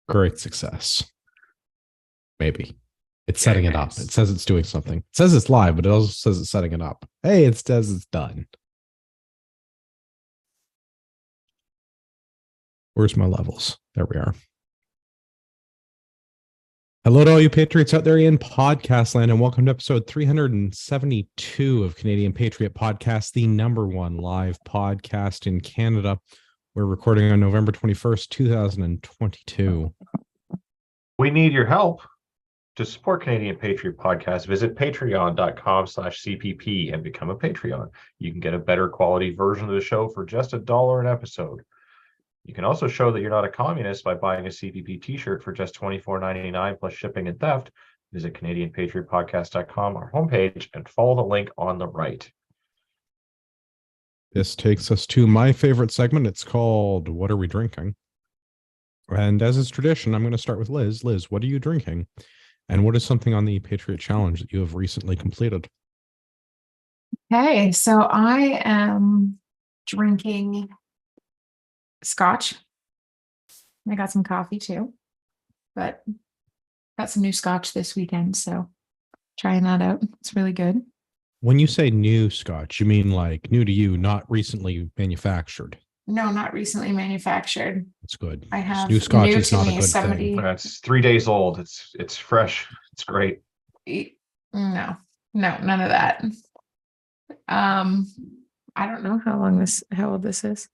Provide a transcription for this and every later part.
Great success. Maybe. It's setting it up. Nice. It says it's doing something. It says it's live, but it also says it's setting it up. Hey, it says it's done. Where's my levels? There we are. Hello to all you Patriots out there in podcast land, and welcome to episode 372 of Canadian Patriot Podcast, the number one live podcast in Canada. We're recording on November 21st, 2022. We need your help. To support Canadian Patriot Podcast, visit patreon.com/CPP and become a Patreon. You can get a better quality version of the show for just $1 an episode. You can also show that you're not a communist by buying a CPP t-shirt for just $24.99 plus shipping and theft. Visit CanadianPatriotPodcast.com, our homepage, and follow the link on the right. This takes us to my favorite segment. It's called What Are We Drinking? And as is tradition, I'm going to start with Liz. Liz, what are you drinking? And what is something on the Patriot Challenge that you have recently completed? Okay, so I am drinking scotch. I got some coffee too, but got some new scotch this weekend, so trying that out. It's really good. When you say new scotch, you mean like new to you, not recently manufactured? No, not recently manufactured. That's good. I have New scotch new is to not a me good somebody. thing. It's 3 days old. It's fresh. It's great. No, none of that. I don't know how old this is.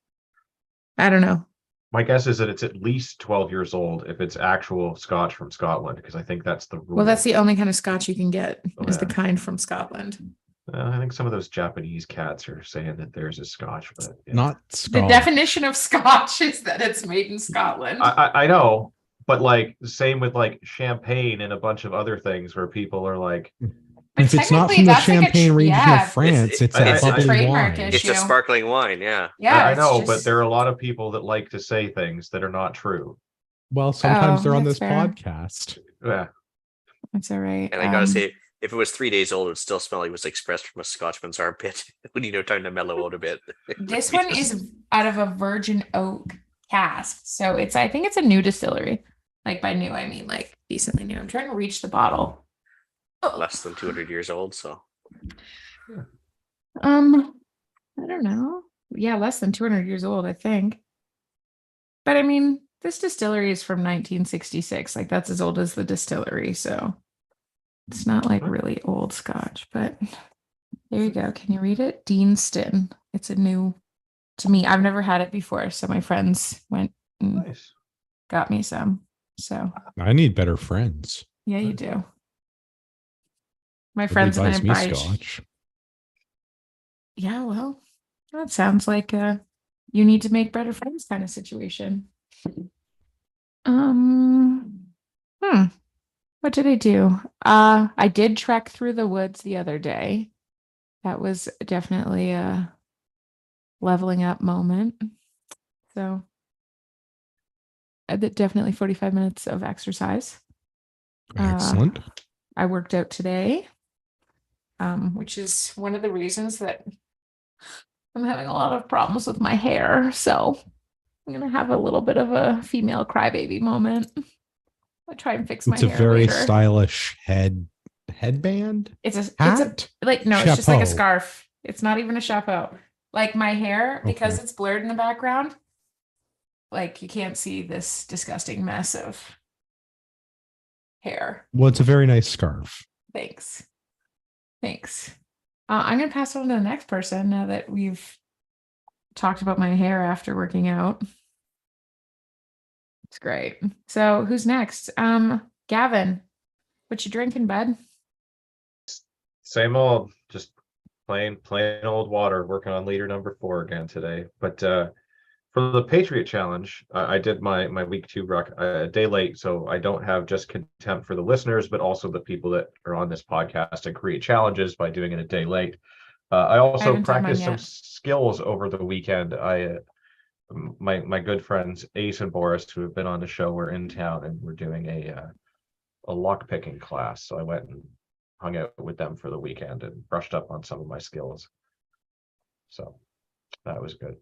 I don't know. My guess is that it's at least 12 years old if it's actual scotch from Scotland, because I think that's the rule. Well, that's the only kind of scotch you can get is the yeah. kind from Scotland. I think some of those Japanese cats are saying that theirs is scotch, but yeah. Not The scotch. definition of scotch is that it's made in Scotland. I know, but like same with like champagne and a bunch of other things where people are like, But If it's not technically, from the that's like a Champagne region yeah, of France, it's it's a a bubbly trademark wine. issue. It's a sparkling wine, yeah. Yeah, I it's know, but just- there are a lot of people that like to say things that are not true. Well, sometimes Oh, they're on that's this fair. podcast. Yeah. That's all right. And I gotta say, if it was 3 days old, it would still smell like it was expressed from a Scotchman's armpit. When you know, time to mellow out a bit. This one is out of a virgin oak cask, so I think it's a new distillery. Like by new, I mean like decently new. I'm trying to reach the bottle. less than 200 years old. So I don't know. Yeah, less than 200 years old, I think. But I mean, this distillery is from 1966. Like that's as old as the distillery, so it's not like really old scotch. But there you go. Can you read it? Deanston. It's a new to me. I've never had it before, so my friends went and Nice. got me some. So I need better friends. yeah, you do. My Nobody friends and I buys me buy. scotch. Yeah, well, that sounds like you need to make better friends kind of situation. What did I do? I did trek through the woods the other day. That was definitely a leveling up moment. So I did definitely 45 minutes of exercise. Excellent. I worked out today, which is one of the reasons that I'm having a lot of problems with my hair. So I'm going to have a little bit of a female crybaby moment. I'll try and fix my It's a hair very later. stylish headband. It's a hat. like no, it's just like a Chapeau. scarf. It's not even a chapeau. Like my hair, because Okay. it's blurred in the background, like you can't see this disgusting mess of hair. Well, it's a very nice scarf. Thanks. I'm gonna pass it on to the next person now that we've talked about my hair after working out. It's great. So who's next? Gavin, what you drinking, bud? Same old, just plain old water, working on liter number 4 again today. But for the Patriot Challenge, I did my week 2 rock a day late, so I don't have just contempt for the listeners, but also the people that are on this podcast and create challenges by doing it a day late. I also haven't done mine practiced some yet. skills over the weekend. My good friends Ace and Boris, who have been on the show, were in town and we're doing a lock picking class. So I went and hung out with them for the weekend and brushed up on some of my skills. So that was good.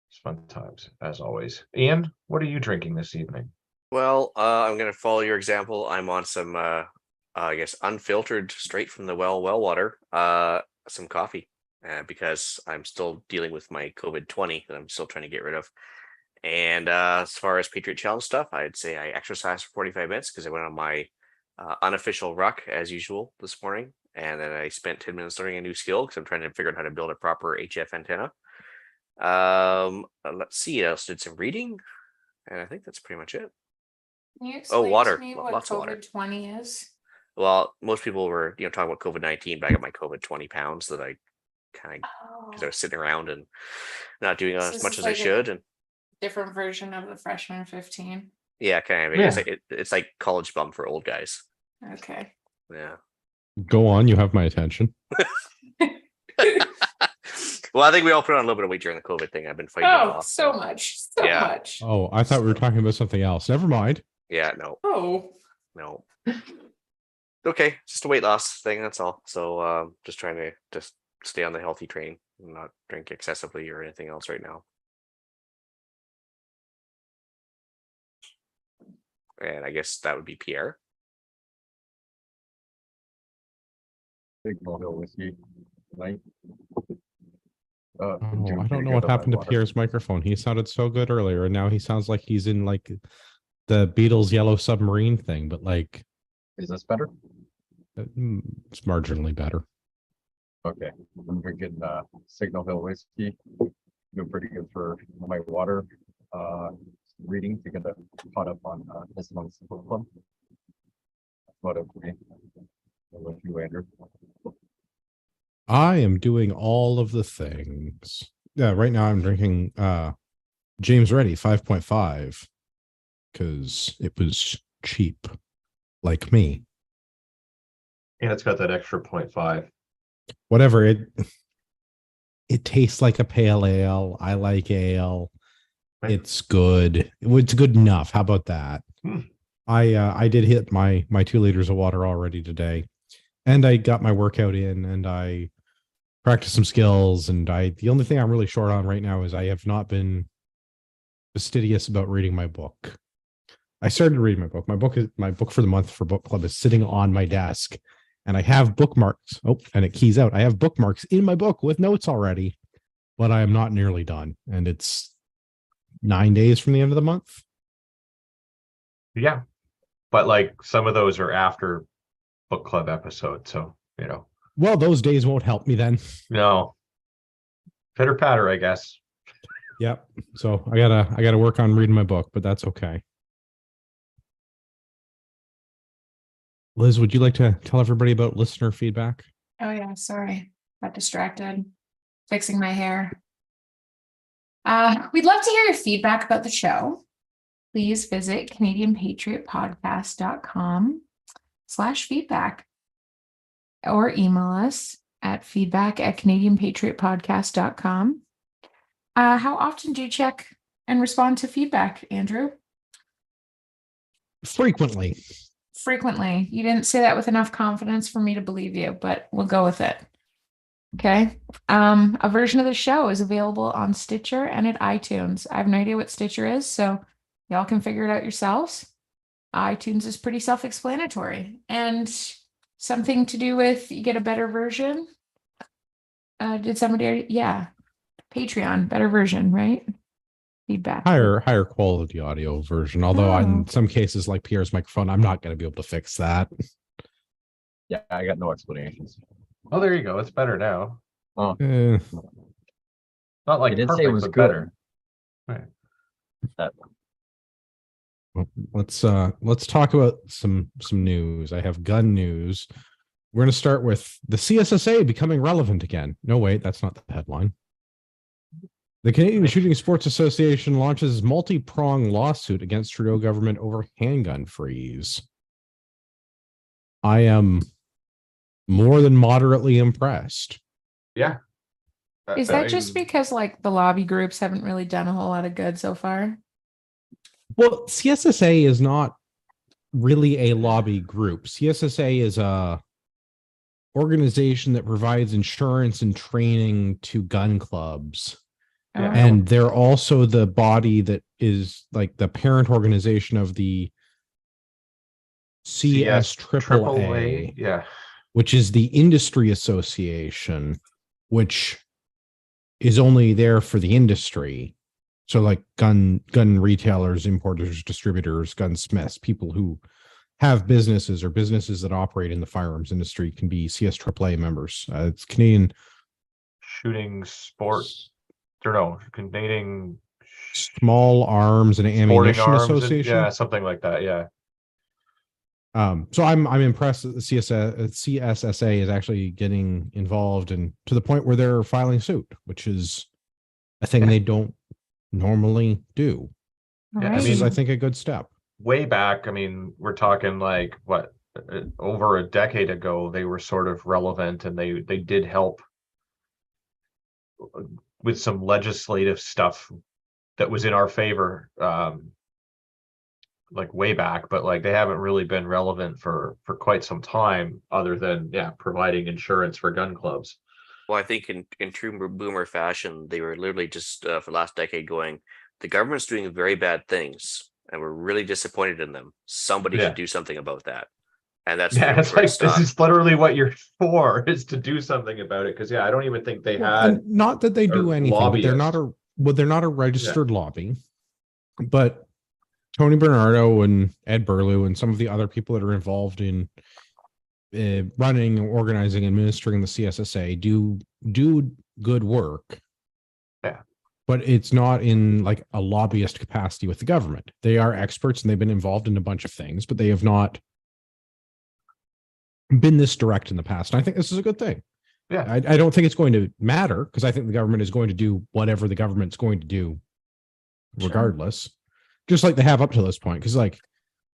It's fun times as always. Ian, what are you drinking this evening? Well, I'm gonna follow your example. I'm on some, I guess, unfiltered, straight from the well water, some coffee, because I'm still dealing with my COVID-20 that I'm still trying to get rid of. And as far as Patriot Challenge stuff, I'd say I exercised for 45 minutes because I went on my unofficial ruck as usual this morning, and then I spent 10 minutes learning a new skill because I'm trying to figure out how to build a proper HF antenna. Let's see. I also did some reading, and I think that's pretty much it. Can you explain water. to me what Lots of water. COVID-20 is? Well, most people were, talking about COVID-19, but I got my COVID 20 pounds that I kind of, because I was sitting around and not doing So as this much is as I like a should. And different version of the freshman 15. yeah, kind of. Yeah. It's like college bum for old guys. Okay. Yeah. Go on, you have my attention. Well, I think we all put on a little bit of weight during the COVID thing. I've been fighting it Oh, off. so much. So Yeah. much. Oh, I thought we were talking about something else. Never mind. Yeah, no, Oh. no. Okay, just a weight loss thing, that's all. So just trying to just stay on the healthy train and not drink excessively or anything else right now. And I guess that would be Pierre. Signal Hill whiskey tonight. Oh, I don't know what happened to Pierre's microphone. He sounded so good earlier, and now he sounds like he's in like the Beatles' Yellow Submarine thing, but like Is this better? it's marginally better. Okay, I'm drinking Signal Hill whiskey. Doing pretty good for my water reading to get caught up on this month's book club. That's about it for me. With you, Andrew. I am doing all of the things. Yeah, right now I'm drinking James Ready 5.5 because it was cheap, like me. And it's got that extra 0.5. Whatever, it tastes like a pale ale. I like ale. It's good. It's good enough. How about that? I did hit my 2 liters of water already today, and I got my workout in, and I practiced some skills. And the only thing I'm really short on right now is I have not been fastidious about reading my book. I started reading my book. My book for the month for book club is sitting on my desk, and I have bookmarks. Oh, and it keys out. I have bookmarks in my book with notes already, but I am not nearly done. And it's 9 days from the end of the month. Yeah. But like some of those are after book club episodes. So, Well, those days won't help me then. no. Pitter patter, I guess. Yep. So I gotta work on reading my book, but that's okay. Liz, would you like to tell everybody about listener feedback? Oh yeah, sorry. Got distracted. Fixing my hair. We'd love to hear your feedback about the show. Please visit CanadianPatriotPodcast.com/feedback or email us at feedback@CanadianPatriotPodcast.com. How often do you check and respond to feedback, Andrew? Frequently. Frequently. You didn't say that with enough confidence for me to believe you, but we'll go with it. Okay. A version of the show is available on Stitcher and at iTunes. I have no idea what Stitcher is, so y'all can figure it out yourselves. iTunes is pretty self-explanatory, and something to do with you get a better version. Did somebody? Yeah, Patreon, better version, right? Feedback. Higher quality audio version. Although in some cases, like Pierre's microphone, I'm not going to be able to fix that. Yeah, I got no explanations. Oh, there you go. It's better now. Oh, Not like I did perfect, say it was but good. better. Right. Let's talk about some news. I have gun news. We're going to start with the CSSA becoming relevant again. No, wait, that's not the headline. The Canadian Shooting Sports Association launches multi-pronged lawsuit against Trudeau government over handgun freeze. I am more than moderately impressed. Yeah. Is that just because like the lobby groups haven't really done a whole lot of good so far? Well, CSSA is not really a lobby group. CSSA is a organization that provides insurance and training to gun clubs. Yeah. And they're also the body that is like the parent organization of the CSAAA, Yeah. which is the industry association, which is only there for the industry. So like gun retailers, importers, distributors, gunsmiths, people who have businesses or businesses that operate in the firearms industry can be CSAAA members. It's Canadian Shooting sports. Or no, Canadian Small Arms and Sporting Ammunition Arms. Association. Yeah, something like that. Yeah. So I'm impressed that the CSSA is actually getting involved and to the point where they're filing suit, which is a thing they don't normally do. Yeah, Right. This is, I think, a good step. Way back, I mean, we're talking like what, over a decade ago, they were sort of relevant, and they did help with some legislative stuff that was in our favor, like way back, but like they haven't really been relevant for quite some time, other than providing insurance for gun clubs. Well, I think in true boomer fashion, they were literally just for the last decade going, the government's doing very bad things, and we're really disappointed in them. Somebody should do something about that. And that's it's like, this is literally what you're for, is to do something about it. Because I don't even think they had, and not that they do anything, but they're not a registered lobby. But Tony Bernardo and Ed Burlew and some of the other people that are involved in running, organizing, administering the CSSA do good work. Yeah. But it's not in like a lobbyist capacity with the government. They are experts and they've been involved in a bunch of things, but they have not been this direct in the past. And I think this is a good thing. Yeah. I don't think it's going to matter, because I think the government is going to do whatever the government's going to do regardless, just like they have up to this point. Because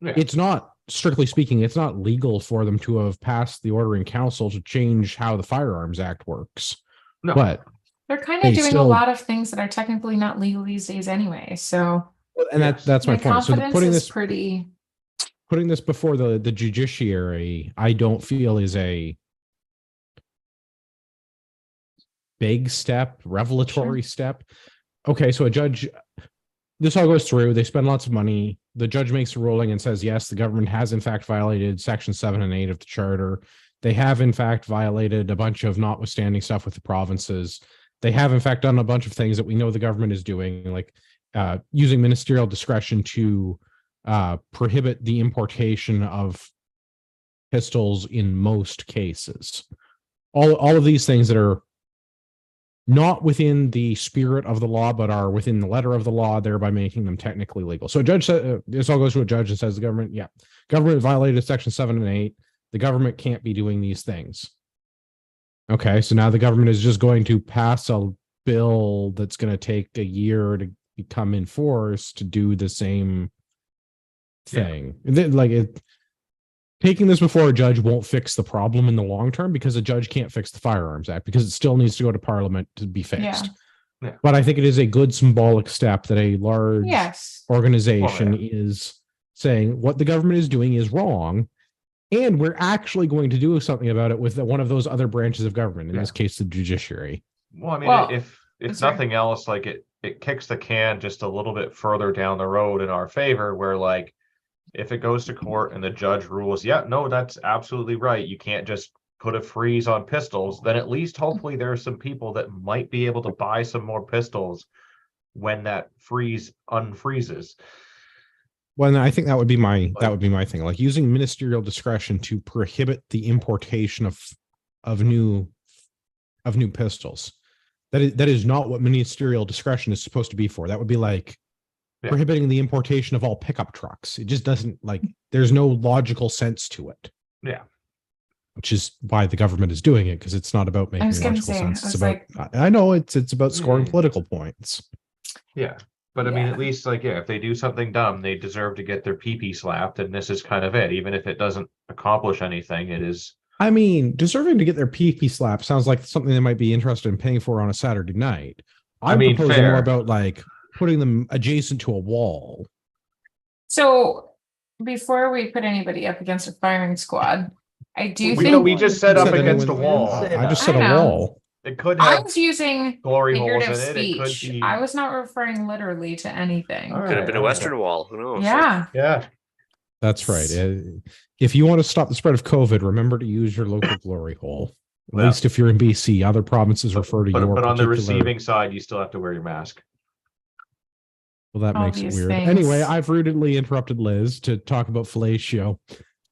it's not, strictly speaking, it's not legal for them to have passed the order in council to change how the Firearms Act works. No. But They're kind of doing a lot of things that are technically not legal these days anyway. So, and that's my point. So putting this before the judiciary, I don't feel is a big step, revelatory step. Okay, so a judge, this all goes through, they spend lots of money, the judge makes a ruling and says, yes, the government has in fact violated section 7 and 8 of the charter. They have in fact violated a bunch of notwithstanding stuff with the provinces. They have in fact done a bunch of things that we know the government is doing, like using ministerial discretion to prohibit the importation of pistols in most cases. All of these things that are not within the spirit of the law, but are within the letter of the law, thereby making them technically legal. So a judge said, this all goes to a judge and says the government violated section 7 and 8. The government can't be doing these things. Okay, so now the government is just going to pass a bill that's going to take a year to become enforced to do the same thing. Taking this before a judge won't fix the problem in the long term, because a judge can't fix the Firearms Act, because it still needs to go to Parliament to be fixed. Yeah. But I think it is a good symbolic step that a large organization is saying what the government is doing is wrong, and we're actually going to do something about it with one of those other branches of government, in this case, the judiciary. Well, I mean, if nothing else, like it kicks the can just a little bit further down the road in our favor, where like, if it goes to court and the judge rules, no, that's absolutely right, you can't just put a freeze on pistols, then at least hopefully there are some people that might be able to buy some more pistols when that freeze unfreezes. Well, and I think that would be my thing, like using ministerial discretion to prohibit the importation of new pistols. That is not what ministerial discretion is supposed to be for. That would be like prohibiting the importation of all pickup trucks. It just doesn't, like, there's no logical sense to it. Yeah. Which is why the government is doing it, because it's not about making logical sense. It's about, I know it's about scoring political points. Yeah. But I mean, at least if they do something dumb, they deserve to get their pee slapped, and this is kind of it. Even if it doesn't accomplish anything, it is. I mean, deserving to get their pee slapped sounds like something they might be interested in paying for on a Saturday night. I'm proposing more about like putting them adjacent to a wall. So before we put anybody up against a firing squad, I do think we just set up against a wall. I just said a wall. It could I have was using glory holes figurative in it. It could speech. be. I was not referring literally to anything. All Could have been a all Western Wall. Who knows? Yeah. Yeah. That's right. If you want to stop the spread of COVID, remember to use your local glory hole. At Well, least if you're in BC, other provinces refer to but, your but on the particular. receiving side, you still have to wear your mask. Well, that All makes it these weird. things. Anyway, I've rudely interrupted Liz to talk about fellatio.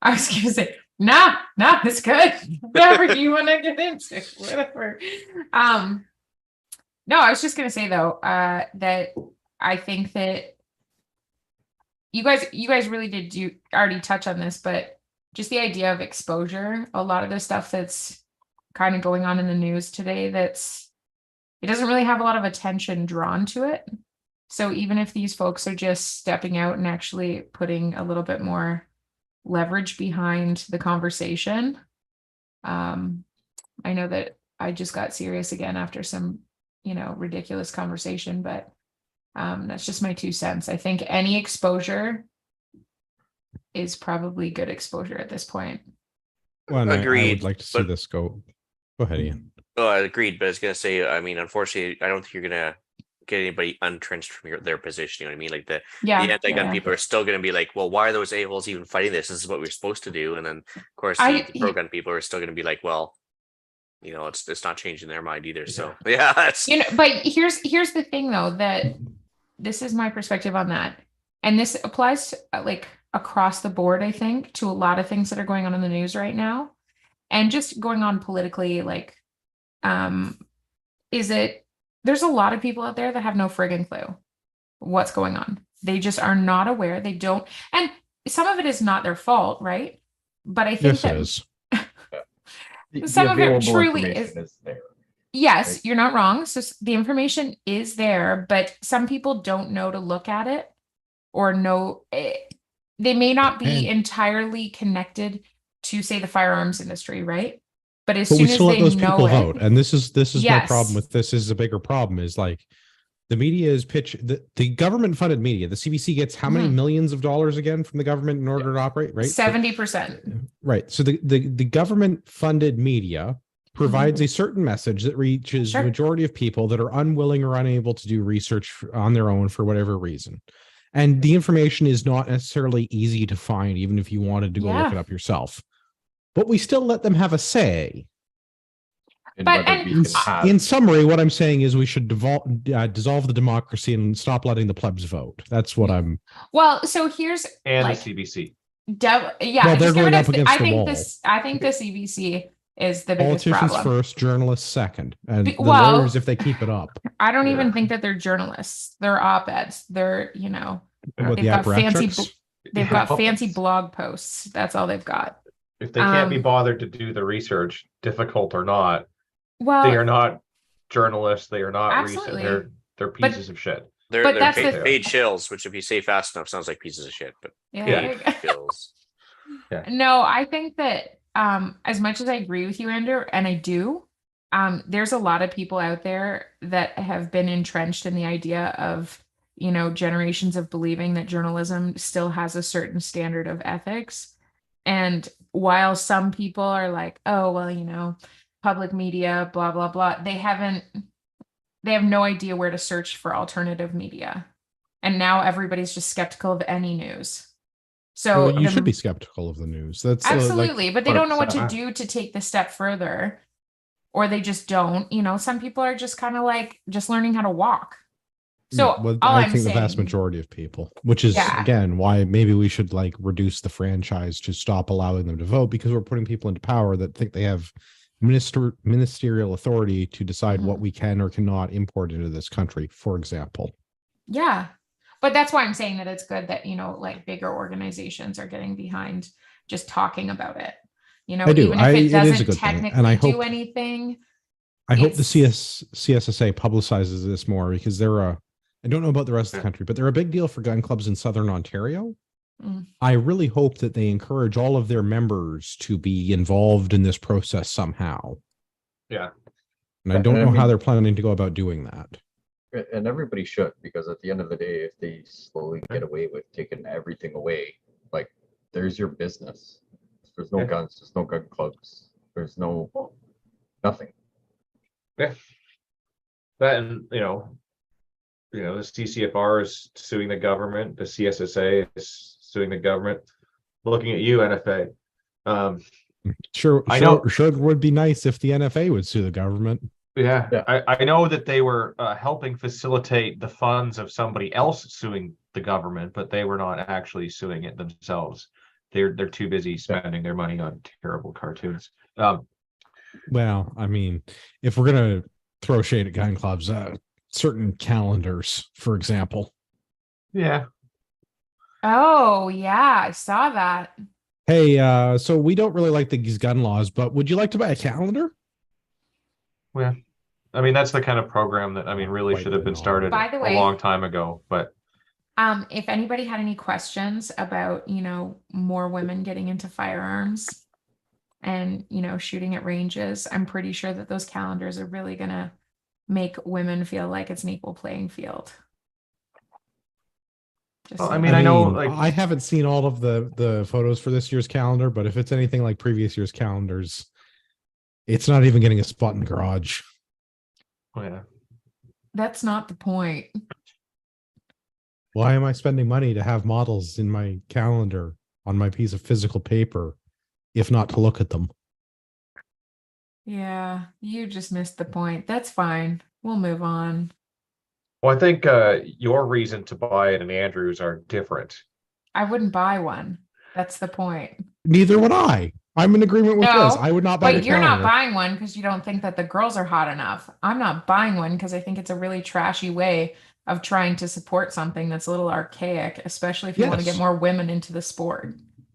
I was gonna say, nah, it's good. Whatever you want to get into, whatever. No, I was just gonna say though, that I think that you guys really did already touch on this, but just the idea of exposure, a lot of the stuff that's kind of going on in the news today, it doesn't really have a lot of attention drawn to it. So even if these folks are just stepping out and actually putting a little bit more leverage behind the conversation, I know that I just got serious again after some, ridiculous conversation, but that's just my 2 cents. I think any exposure is probably good exposure at this point. Well, and I Agreed, would like to see but- this go. Go ahead, Ian. Oh, I agreed, but I was gonna say, I mean, unfortunately, I don't think you're gonna get anybody untrenched from their position. You know what I mean? Like the anti-gun people are still gonna be like, well, why are those a-holes even fighting this? This is what we're supposed to do. And then of course the pro-gun people are still gonna be like, well, it's not changing their mind either. So yeah, that's but here's the thing though, that this is my perspective on that. And this applies to, like, across the board, I think, to a lot of things that are going on in the news right now. And just going on politically, like, there's a lot of people out there that have no friggin' clue what's going on. They just are not aware. They don't, and some of it is not their fault, right? But I think Yes, it is. some of it available truly information is there. Yes, right? you're not wrong. So the information is there, but some people don't know to look at it or know they may not be entirely connected to, say, the firearms industry, right? But as soon we still as let they those know people it, vote, and this is my Yes. problem with this. Is a bigger problem is like the media is the government funded media. The CBC gets how many millions of dollars again from the government in order to operate, right? 70%. Right. So the government funded media provides a certain message that reaches the majority of people that are unwilling or unable to do research on their own for whatever reason. And the information is not necessarily easy to find, even if you wanted to go look it up yourself. But we still let them have a say. In summary, what I'm saying is we should dissolve the democracy and stop letting the plebs vote. That's what I'm. Well, so here's And like, the CBC. Well, they're going up against the wall. I think the CBC is the biggest Politicians problem. first, journalists second, and the well, lawyers if they keep it up. I don't even think that they're journalists. They're op-eds. They're, What, they've got apparatchiks? they've got fancy blog posts. That's all they've got. If they can't be bothered to do the research, difficult or not, well, they are not journalists. They are not absolutely. They're pieces of shit. They're that's paid shills, which if you say fast enough sounds like pieces of shit, but Yeah. paid shills. Yeah. No, I think that as much as I agree with you, Andrew, and I do, there's a lot of people out there that have been entrenched in the idea of, generations of believing that journalism still has a certain standard of ethics. And while some people are like, oh, well, public media, blah, blah, blah, they have no idea where to search for alternative media. And now everybody's just skeptical of any news. So you should be skeptical of the news. That's absolutely, but they don't know what to 100%. do to take the step further, or they just don't. Some people are just kind of like just learning how to walk. So I think the vast majority of people, which is again why maybe we should reduce the franchise to stop allowing them to vote, because we're putting people into power that think they have ministerial authority to decide what we can or cannot import into this country, for example. Yeah. But that's why I'm saying that it's good that, bigger organizations are getting behind just talking about it. I do. Even if it doesn't is a good technically thing. And I hope, do anything. I hope the CSSA publicizes this more, because I don't know about the rest of the country, but they're a big deal for gun clubs in Southern Ontario. I really hope that they encourage all of their members to be involved in this process somehow. Yeah. And I don't know how they're planning to go about doing that. And everybody should, because at the end of the day, if they slowly get away with taking everything away, there's your business. There's no guns, there's no gun clubs, there's no nothing. Yeah. That, and the CCFR is suing the government. The CSSA is suing the government. Looking at you, NFA. Sure, I know. sure it would be nice if the NFA would sue the government. Yeah, Yeah. I know that they were helping facilitate the funds of somebody else suing the government, but they were not actually suing it themselves. They're too busy spending their money on terrible cartoons. Well, I mean, if we're gonna throw shade at gun clubs, certain calendars, for example. Yeah. Oh, yeah, I saw that. Hey, so we don't really like these gun laws, but would you like to buy a calendar? Yeah. I mean, that's the kind of program that really Quite should have been not. started By the a way- long time ago. But If anybody had any questions about, more women getting into firearms and, shooting at ranges, I'm pretty sure that those calendars are really gonna make women feel like it's an equal playing field. Just Well, I saying. mean, I know, I haven't seen all of the photos for this year's calendar, but if it's anything like previous year's calendars, it's not even getting a spot in the garage. yeah. That's not the point. Why am I spending money to have models in my calendar on my piece of physical paper, if not to look at them? Yeah, you just missed the point. That's fine. We'll move on. Well, I think your reason to buy it and Andrew's are different. I wouldn't buy one. That's the point. Neither would I. I'm in agreement with No, this. I would not buy But the you're calendar. not buying one because you don't think that the girls are hot enough. I'm not buying one because I think it's a really trashy way of trying to support something that's a little archaic, especially if you want to Yes. get more women into the sport.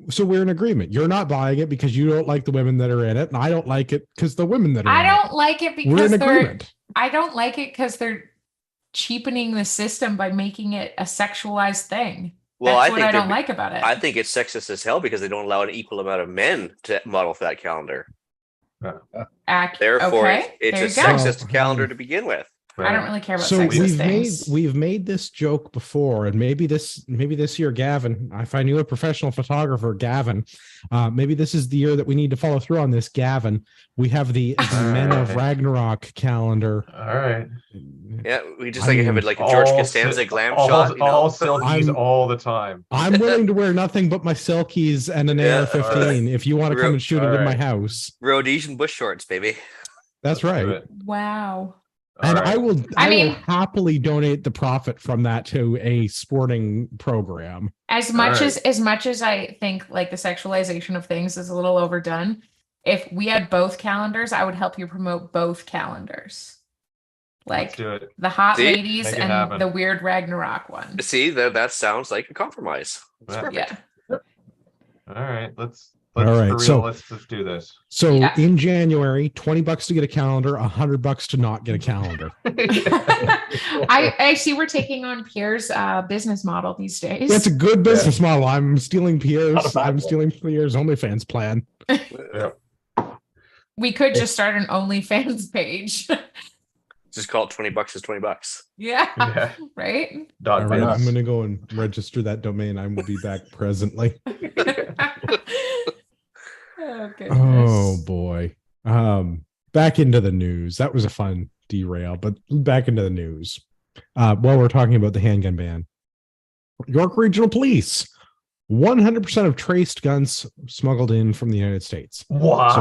So we're in agreement. You're not buying it because you don't like the women that are in it, and I don't like it because the women that are I in don't like it it. We're in because agreement. I don't like it because they're cheapening the system by making it a sexualized thing. Well, That's I what think I they're don't like about it. I think it's sexist as hell because they don't allow an equal amount of men to model for that calendar. Therefore, Okay, it's there a you go. sexist calendar to begin with. I don't really care about So sexist things. we've made this joke before, and maybe this year, Gavin, if I knew a professional photographer, Gavin, maybe this is the year that we need to follow through on this. Gavin, we have the Men of Alright. Ragnarok calendar. All right. Yeah, we just I have mean, it like a George All Costanza sil- glam all, shot. all silkies I'm- all the time. I'm willing to wear nothing but my Selkies and an Yeah, AR-15 if you want to come and shoot it in my Alright. house. Rhodesian bush shorts, baby. That's Let's do right. it. Wow. And All I right. will I I will mean- happily donate the profit from that to a sporting program. As much Alright. as much as I think like the sexualization of things is a little overdone, if we had both calendars, I would help you promote both calendars. Let's Like do it. the hot See? ladies Make it and happen. the weird Ragnarok one. See, that sounds like a compromise. It's Yeah. perfect. Yeah. All right. Let's All right, for real. so- Let's do this. So Yeah. in January, $20 to get a calendar, $100 to not get a calendar. I see we're taking on Pierre's business model these days. That's a good business model. I'm stealing Not a Pierre's. bad I'm one. stealing Pierre's OnlyFans plan. We could just start an OnlyFans page. Just call it $20 is $20. Yeah. Yeah. Right? Dot All right, biz. I'm going to go and register that domain. I will be back presently. Oh goodness. Oh boy. Back into the news. That was a fun derail, but back into the news. While we're talking about the handgun ban, York Regional Police, 100% of traced guns smuggled in from the United States. What?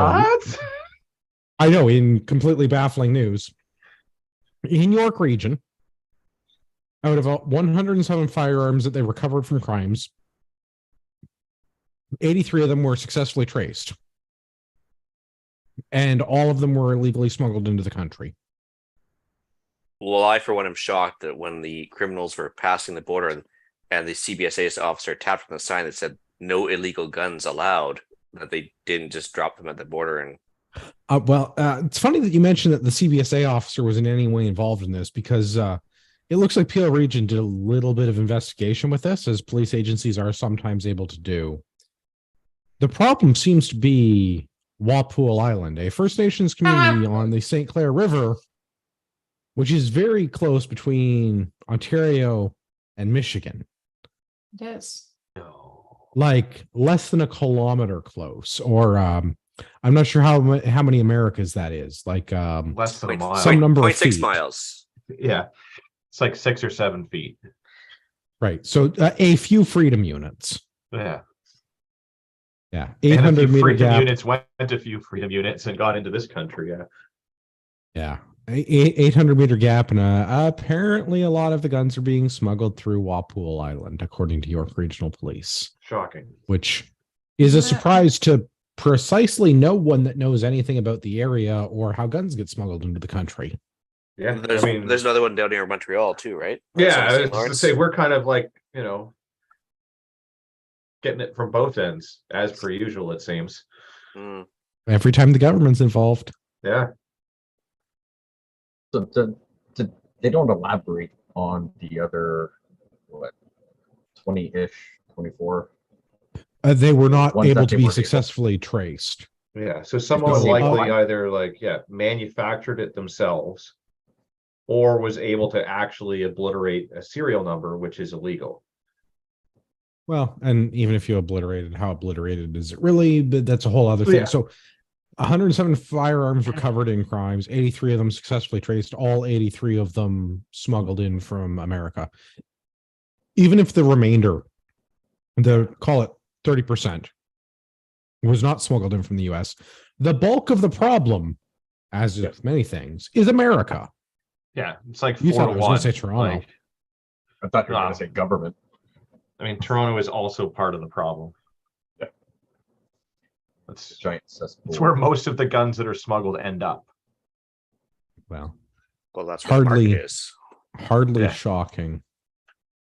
I know, in completely baffling news. In York Region, out of 107 firearms that they recovered from crimes, 83 of them were successfully traced. And all of them were illegally smuggled into the country. Well, I, for one, am shocked that when the criminals were passing the border and the CBSA officer tapped on the sign that said no illegal guns allowed, that they didn't just drop them at the border. And It's funny that you mentioned that the CBSA officer was in any way involved in this, because it looks like Peel Region did a little bit of investigation with this, as police agencies are sometimes able to do. The problem seems to be Walpole Island, a First Nations community on the St. Clair River, which is very close between Ontario and Michigan, It is. like less than a kilometer close, or I'm not sure how many Americas that is. Like Less than a mile. some number of 0.6 feet. miles. Yeah, it's like 6 or 7 feet. Right. So a few freedom units. Yeah, Yeah. and a 800 few meter freedom gap. units went a few freedom units and got into this country. Yeah, Yeah. 800 meter gap. And apparently a lot of the guns are being smuggled through Walpole Island, according to York Regional Police, shocking. which is a Yeah. surprise to precisely no one that knows anything about the area or how guns get smuggled into the country. Yeah, There's, I mean, there's another one down near Montreal too, right? yeah, St. I was just to Lawrence. say we're kind of like, getting it from both ends as per usual, it seems. Mm. Every time the government's involved. Yeah, So they don't elaborate on the other, what, 20-ish, 24. They were not Ones able that to they be weren't able. successfly traced. yeah. So someone So- likely either manufactured it themselves or was able to actually obliterate a serial number, which is illegal. Well, and even if you obliterated, how obliterated is it really? But that's a whole other thing. Yeah. So 107 firearms recovered in crimes, 83 of them successfully traced, all 83 of them smuggled in from America. Even if the remainder, call it 30%, was not smuggled in from the US, the bulk of the problem, as with many things, is America. Yeah, it's like You 4 thought to I was gonna 1. say Toronto. Like, I thought you were Ah. going to say government. I mean, Toronto is also part of the problem. Yeah. That's Giant cesspool. it's where most of the guns that are smuggled end up. Well, Well, that's what the Hardly. market is. hardly Yeah. shocking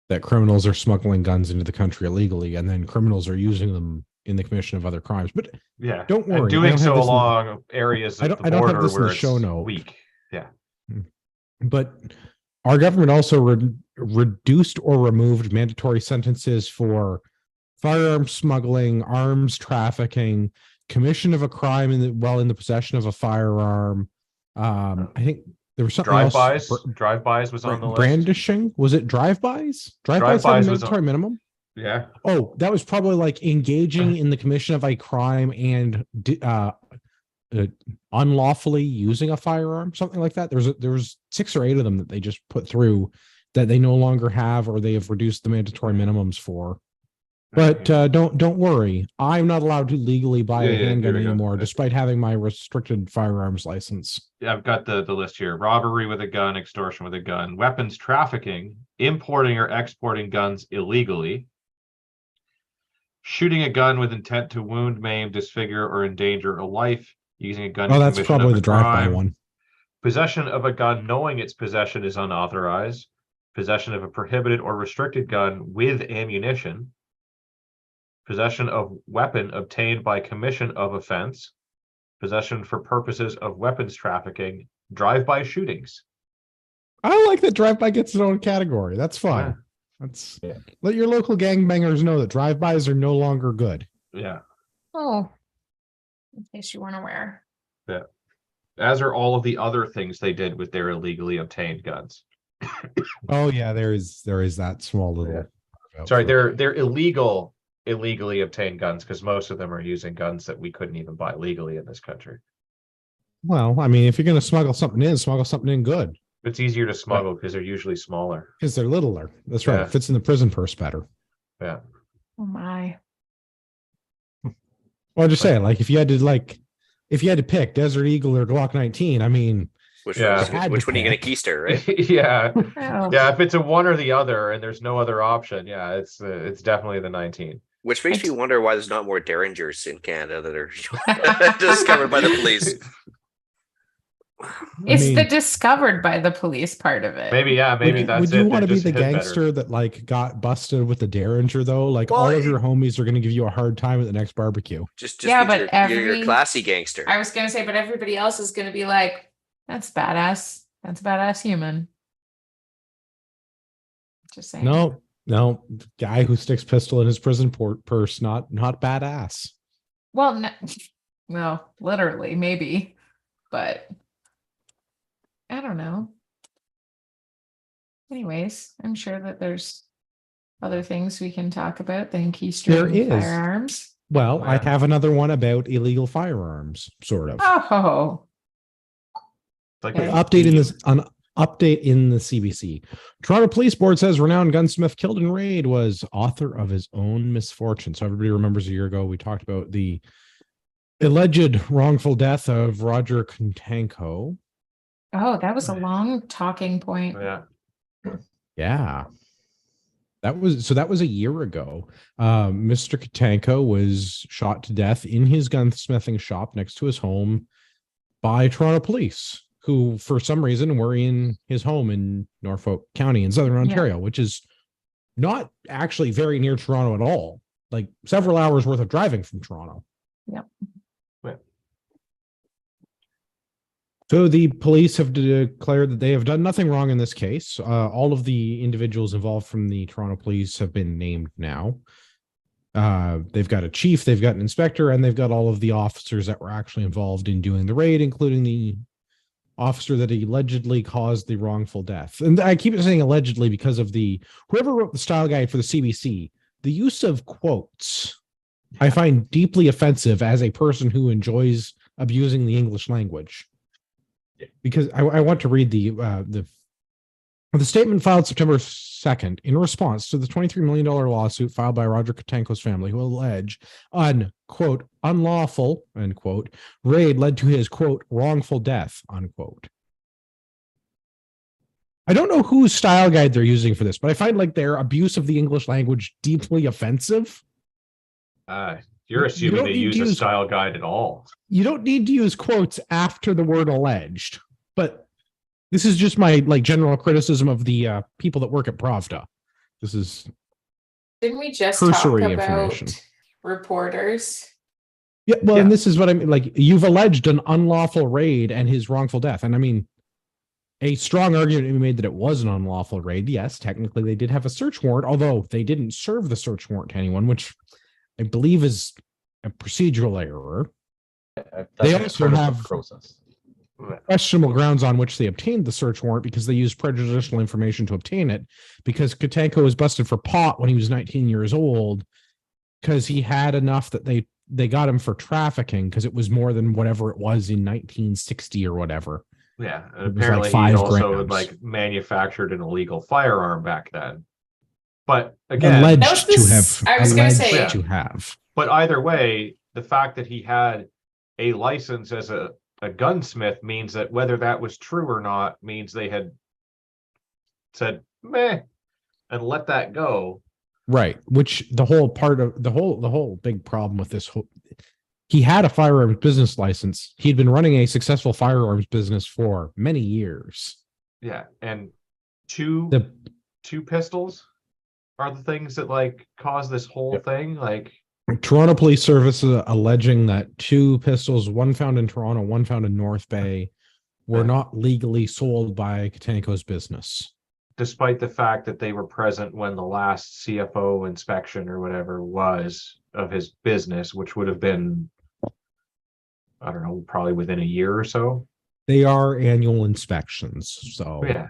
that criminals are smuggling guns into the country illegally, and then criminals are using them in the commission of other crimes. But Yeah, Don't worry, I And don't doing have so this in- along areas I of don't- the I don't have border this in the where show it's note. weak. Yeah, but our government also reduced or removed mandatory sentences for firearms smuggling, arms trafficking, commission of a crime in the possession of a firearm. I think there was something drive-bys. else. Drive-bys was on the list. Brandishing, was it drive-bys? Drive-bys have a Drive-bys was mandatory minimum. Yeah, Oh, that was probably like engaging in the commission of a crime and unlawfully using a firearm, something like that. There was 6 or 8 of them that they just put through that they no longer have, or they have reduced the mandatory minimums for. But don't worry, I'm not allowed to legally buy a handgun here we go. anymore, despite having my restricted firearms license. Yeah, I've got the list here. Robbery with a gun, extortion with a gun, weapons trafficking, importing or exporting guns illegally, shooting a gun with intent to wound, maim, disfigure, or endanger a life, using a gun. Oh, in that's commission probably of a the drive-by crime, one. Possession of a gun knowing its possession is unauthorized, possession of a prohibited or restricted gun with ammunition, possession of weapon obtained by commission of offense, possession for purposes of weapons trafficking, drive-by shootings. I like that drive-by gets its own category. That's fine. Yeah. That's Yeah. Let your local gangbangers know that drive-bys are no longer good. Yeah, Oh, in case you weren't aware. as are all of the other things they did with their illegally obtained guns. Oh yeah, there is that small little. Sorry, they're illegally obtained guns, because most of them are using guns that we couldn't even buy legally in this country. Well, I mean, if you're going to smuggle something in good, It's easier to smuggle because they're usually smaller. because they're littler. That's right. Yeah. It fits in the prison purse better. Yeah. Oh my. Well, just saying, if you had to pick Desert Eagle or Glock 19, I mean, Which Yeah. one, Had to which one are you going to pick. keister, right? Yeah. Oh. Yeah, if it's a one or the other and there's no other option, yeah, it's definitely the 19. Which makes me wonder why there's not more Derringers in Canada that are discovered by the police. It's I the mean, discovered by the police part of it. Maybe would that's you it. want to They're be just the hit better. gangster that got busted with the Derringer though? All Well, of your homies are going to give you a hard time at the next barbecue. Just Yeah, means but you're a every- classy gangster. I was gonna say, but everybody else is gonna be like, "That's badass. That's a badass human." Just saying. No, guy who sticks pistol in his prison purse, not badass. Well, no, well, literally, maybe, but I don't know. Anyways, I'm sure that there's other things we can talk about than keystering There is. firearms. Well, I Yeah. have another one about illegal firearms, sort of. Oh, It's like Okay. a Update in theme. this an update in the CBC. Toronto Police Board says renowned gunsmith killed in raid was author of his own misfortune. So everybody remembers a year ago we talked about the alleged wrongful death of Roger Contanco. oh, that was a long talking point. Yeah. Yeah. That was a year ago. Mr. Katanko was shot to death in his gunsmithing shop next to his home by Toronto police, who for some reason were in his home in Norfolk County in Southern Ontario, which is not actually very near Toronto at all. Like several hours worth of driving from Toronto. Yep. Yeah. So the police have declared that they have done nothing wrong in this case. All of the individuals involved from the Toronto police have been named now. They've got a chief, they've got an inspector, and they've got all of the officers that were actually involved in doing the raid, including the officer that allegedly caused the wrongful death. And I keep saying allegedly because of whoever wrote the style guide for the CBC, the use of quotes, I find deeply offensive as a person who enjoys abusing the English language. Because I want to read the statement filed September 2nd in response to the $23 million lawsuit filed by Roger Katanko's family, who allege unquote unlawful unquote raid led to his quote wrongful death unquote. I don't know whose style guide they're using for this, but I find like their abuse of the English language deeply offensive. You're assuming don't they need to use a use- style guide at all. You don't need to use quotes after the word alleged, but this is just my like general criticism of the people that work at Pravda. This is Didn't we just Cursory talk about information. reporters? yeah. Well, Yeah. and this is what I mean. Like you've alleged an unlawful raid and his wrongful death, and I mean, a strong argument to be made that it was an unlawful raid. Yes, technically they did have a search warrant, although they didn't serve the search warrant to anyone, which I believe is a procedural error. They That's also part of the have- process. Questionable grounds on which they obtained the search warrant because they used prejudicial information to obtain it, because Katanko was busted for pot when he was 19 years old because he had enough that they got him for trafficking because it was more than whatever it was in 1960 or whatever. Yeah, and It was like apparently he 5 also grams. like manufactured an illegal firearm back then. But again, That Alleged was to this- have. I was gonna alleged say- to have. but either way, the fact that he had a license as a gunsmith means that whether that was true or not means they had said meh and let that go. Right. Which the whole part of the whole big problem with this whole, he had a firearms business license. He'd been running a successful firearms business for many years. Yeah, and two pistols are the things that like cause this whole Yep. thing. Like, Toronto Police Service alleging that 2 pistols, one found in Toronto, one found in North Bay, were not legally sold by Katanko's business. despite the fact that they were present when the last CFO inspection or whatever was of his business, which would have been, I don't know, probably within a year or so. They are annual inspections. So Yeah.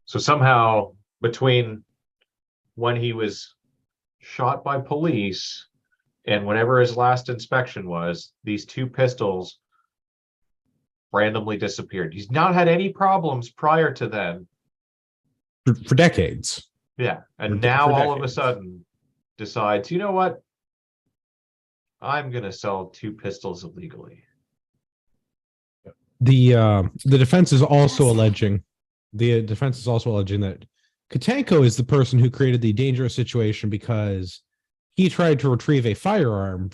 So somehow between when he was shot by police and whenever his last inspection was, these 2 pistols randomly disappeared. He's not had any problems prior to then. for decades. Yeah. And For now all of a decades. sudden decides, you know what? I'm gonna sell 2 pistols illegally. The defense is also alleging that Katanko is the person who created the dangerous situation because he tried to retrieve a firearm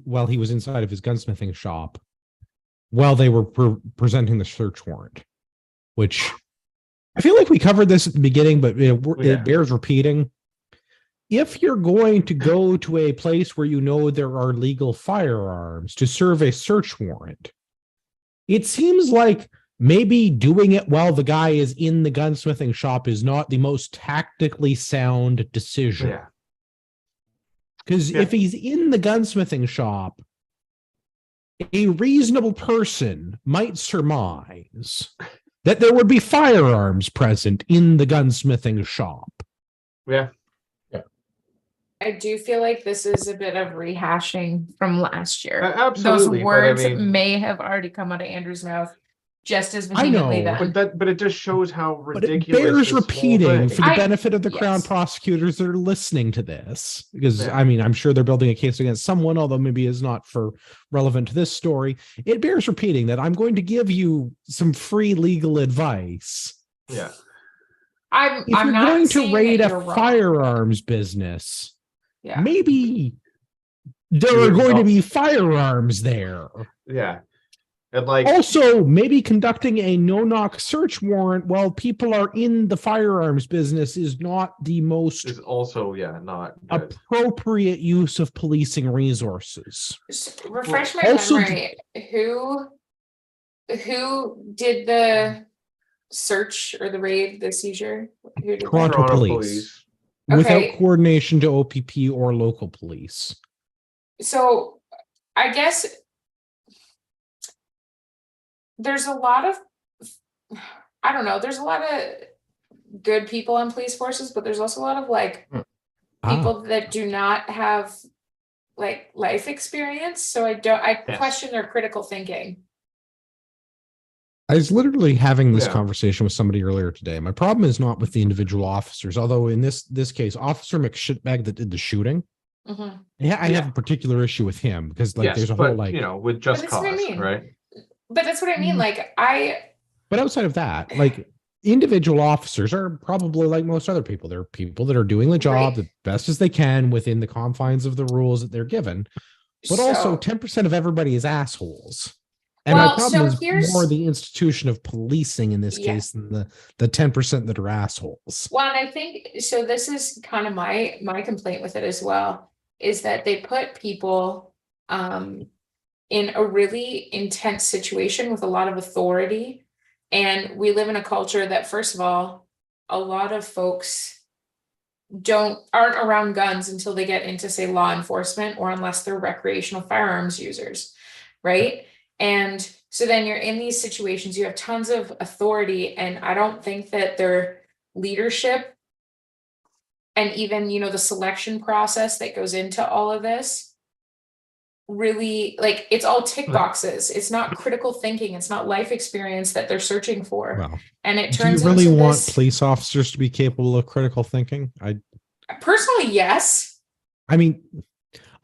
while he was inside of his gunsmithing shop while they were presenting the search warrant, which I feel like we covered this at the beginning, but Yeah. it bears repeating. If you're going to go to a place where you know there are legal firearms to serve a search warrant, it seems like maybe doing it while the guy is in the gunsmithing shop is not the most tactically sound decision. Yeah. Because Yeah. if he's in the gunsmithing shop, a reasonable person might surmise that there would be firearms present in the gunsmithing shop. Yeah. I do feel like this is a bit of rehashing from last year. Absolutely, Those but I words mean- may have already come out of Andrew's mouth just as I vehemently know, then. But it just shows how but it ridiculous bears this whole repeating thing. for the I- benefit of the Crown yes. prosecutors that are listening to this. Because, Yeah. I mean, I'm sure they're building a case against someone, although maybe is not for relevant to this story. It bears repeating that I'm going to give you some free legal advice. Yeah. I'm If you're not going to saying raid that a you're wrong. firearms business, Yeah. maybe there You are would going to not- be firearms there. Yeah. And like, Also, maybe conducting a no-knock search warrant while people are in the firearms business is not the most is also, not good. appropriate use of policing resources. Just refresh my Also- memory. Who did the search or the raid, the seizure? Who did that? Toronto police. Okay. Without coordination to OPP or local police. So I guess there's a lot of, I don't know, there's a lot of good people in police forces, but there's also a lot of like people that do not have like life experience. So I Yes. question their critical thinking. I was literally having this Yeah. conversation with somebody earlier today. My problem is not with the individual officers, although in this case, Officer McShitbag that did the shooting, Mhm. yeah, I Yeah. have a particular issue with him because like Yes, there's a but, whole like, with just that's what I cause, mean. right? But that's what I mean. Mhm. Like but outside of that, like individual officers are probably like most other people. They're people that are doing the job Right. the best as they can within the confines of the rules that they're given. But also so- 10% of everybody is assholes. And my Well, problem so is here's- more the institution of policing in this Yeah. case than the 10% that are assholes. Well, and I think so. This is kind of my complaint with it as well, is that they put people in a really intense situation with a lot of authority, and we live in a culture that, first of all, a lot of folks aren't around guns until they get into, say, law enforcement, or unless they're recreational firearms users, right? And so then you're in these situations, you have tons of authority, and I don't think that their leadership and even, the selection process that goes into all of this really, like, it's all tick boxes. It's not critical thinking, it's not life experience that they're searching for. Well, And it do turns you really into want this, police officers to be capable of critical thinking? personally, yes. I mean,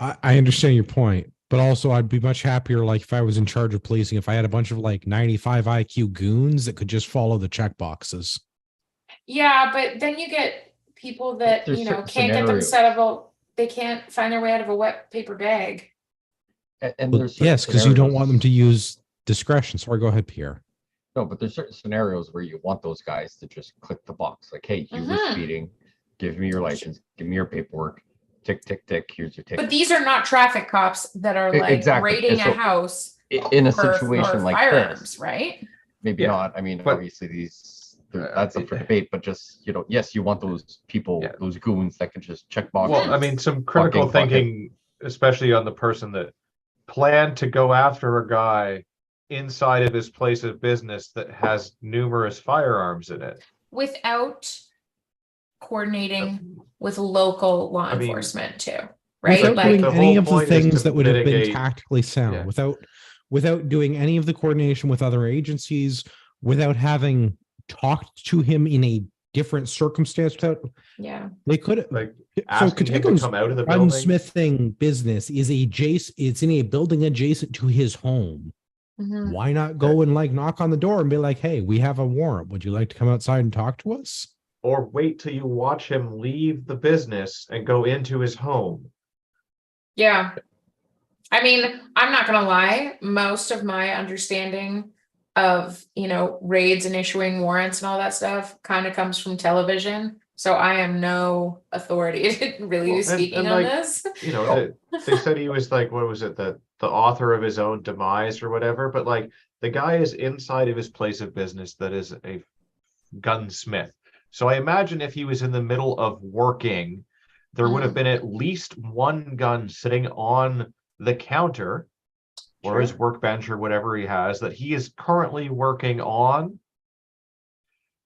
I understand your point, but also I'd be much happier like if I was in charge of policing, if I had a bunch of like 95 IQ goons that could just follow the check boxes. Yeah, but then you get people that, There's certain can't get themselves they can't find their way out of a wet paper bag. And But there's certain yes, because you don't want them to scenarios- use discretion. Sorry, go ahead, Pierre. No, but there's certain scenarios where you want those guys to just click the box. Like, hey, you were Mhm. speeding. Give me your license. Give me your paperwork. Tick, tick, tick. Here's your ticket. But these are not traffic cops that are like Exactly. raiding And a so house In a for situation like firearms, this, right? maybe Yeah, not. I mean, but- obviously that's up for debate, but just, yes, you want those people, Yeah. those goons that can just check boxes. Well, I mean, some critical Fucking- thinking, especially on the person that planned to go after a guy inside of his place of business that has numerous firearms in it. Without coordinating with local law I mean, enforcement too, right? Without Like, doing the any whole of the point is things to that would have been mitigate- tactically sound, Yeah. without doing any of the coordination with other agencies, without having talked to him in a different circumstance, yeah. they could. Like So asking him to Katigo's come out of the building. gunsmithing business is it's in a building adjacent to his home. Mhm. Why not go and like knock on the door and be like, hey, we have a warrant. Would you like to come outside and talk to us? Or wait till you watch him leave the business and go into his home. Yeah. I mean, I'm not gonna lie, most of my understanding of, raids and issuing warrants and all that stuff kind of comes from television. So I am no authority to really Well, be and- speaking and, on like, this. They said he was like, what was it, the author of his own demise or whatever, but like the guy is inside of his place of business that is a gunsmith. So I imagine if he was in the middle of working, there would have been at least one gun sitting on the counter or his Sure. workbench or whatever he has that he is currently working on.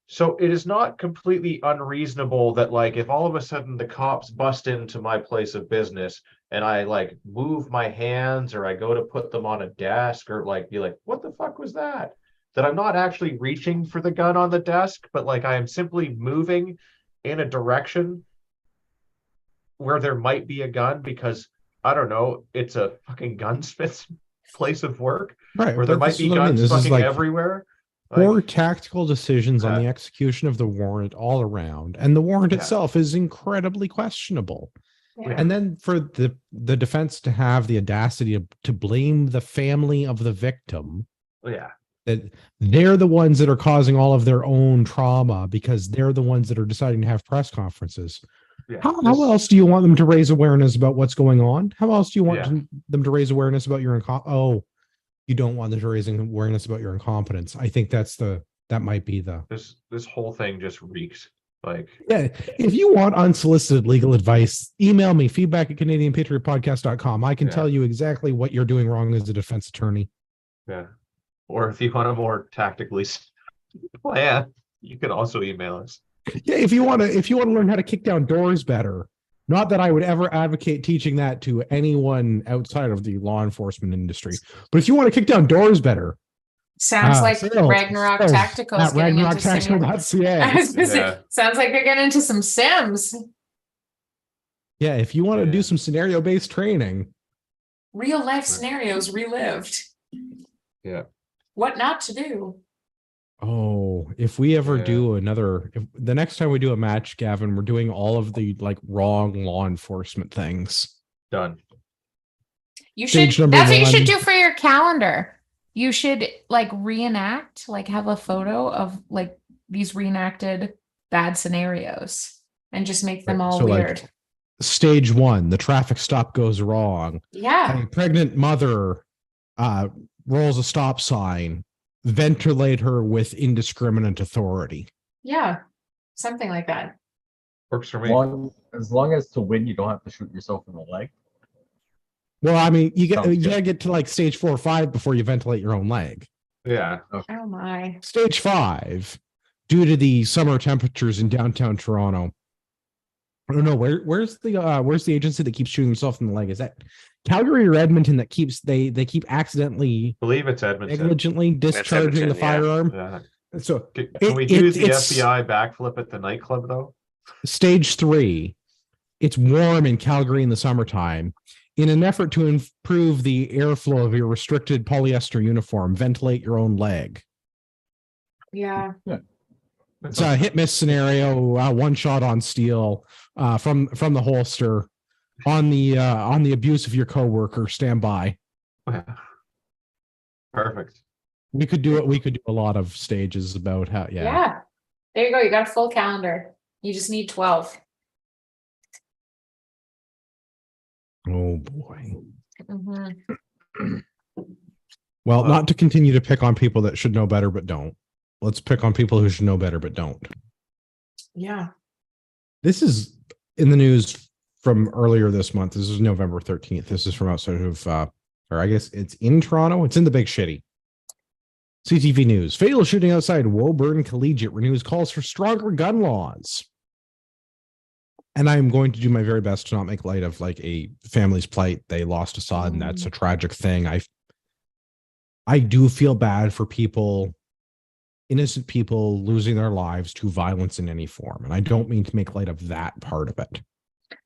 So it is not completely unreasonable that, like, if all of a sudden the cops bust into my place of business and I like move my hands or I go to put them on a desk or like be like, what the fuck was that? That I'm not actually reaching for the gun on the desk, but like I am simply moving in a direction where there might be a gun because I don't know, it's a fucking gunsmith's place of work Right, where there but might this be is what I mean. guns This is fucking like everywhere. poor Like, tactical decisions on Yeah. the execution of the warrant all around, and the warrant Yeah. itself is incredibly questionable. Yeah. And then for the defense to have the audacity to blame the family of the victim, yeah. that they're the ones that are causing all of their own trauma because they're the ones that are deciding to have press conferences. Yeah. How This- else do you want them to raise awareness about what's going on? How else do you want Yeah. them to raise awareness about your you don't want them to raise awareness about your incompetence? I think that might be the this whole thing just reeks. Like, yeah. If you want unsolicited legal advice, email me feedback@canadianpatriotpodcast.com. I can Yeah. tell you exactly what you're doing wrong as a defense attorney. yeah. Or if you want a more tactically plan, you can also email us. Yeah, if you want to learn how to kick down doors better. Not that I would ever advocate teaching that to anyone outside of the law enforcement industry, but if you want to kick down doors better, Sounds like sales- Ragnarok sales Tactical is at getting into some. I ragnaroktactical.ca. was gonna say, Yeah. sounds like they're getting into some Sims. Yeah, if you want to Yeah. do some scenario-based training, Real life Right. scenarios relived. Yeah. What not to do. oh, if we ever Yeah. do if the next time we do a match, Gavin, we're doing all of the like wrong law enforcement things. Done. You Stage should. number That's what you should one. do for your calendar. You should like reenact, like have a photo of like these reenacted bad scenarios and just make them Right, all so, like, weird. Stage one, the traffic stop goes wrong. Yeah. A pregnant mother rolls a stop sign, ventilate her with indiscriminate authority. Yeah. Something like that. Works for As me. long as to win, you don't have to shoot yourself in the leg. Well, I mean, you Sounds good. gotta get to like stage 4 or 5 before you ventilate your own leg. Yeah. Oh my. Stage 5, due to the summer temperatures in downtown Toronto. I don't know where's the agency that keeps shooting themselves in the leg? Is that Calgary or Edmonton that keeps they keep accidentally Believe it's Edmonton. negligently discharging Edmonton, the yeah. firearm? Yeah. So Can we It- do it- the it's- FBI backflip at the nightclub though? stage 3, it's warm in Calgary in the summertime. In an effort to improve the airflow of your restricted polyester uniform, ventilate your own leg. Yeah. It's a hit miss scenario, one shot on steel from the holster on the abuse of your coworker. Stand by. Perfect. We could do it. We could do a lot of stages about how. Yeah. Yeah. There you go. You got a full calendar. You just need 12. Oh boy. Mhm. Well, Wow. not to continue to pick on people that should know better but don't. Let's pick on people who should know better but don't. Yeah. This is in the news from earlier this month. This is November 13th. This is from outside of, or I guess it's in Toronto. It's in the Big Shitty. CTV News. Fatal shooting outside Woburn Collegiate renews calls for stronger gun laws. And I'm going to do my very best to not make light of like a family's plight. They lost a son. That's a tragic thing. I do feel bad for people, innocent people losing their lives to violence in any form. And I don't mean to make light of that part of it.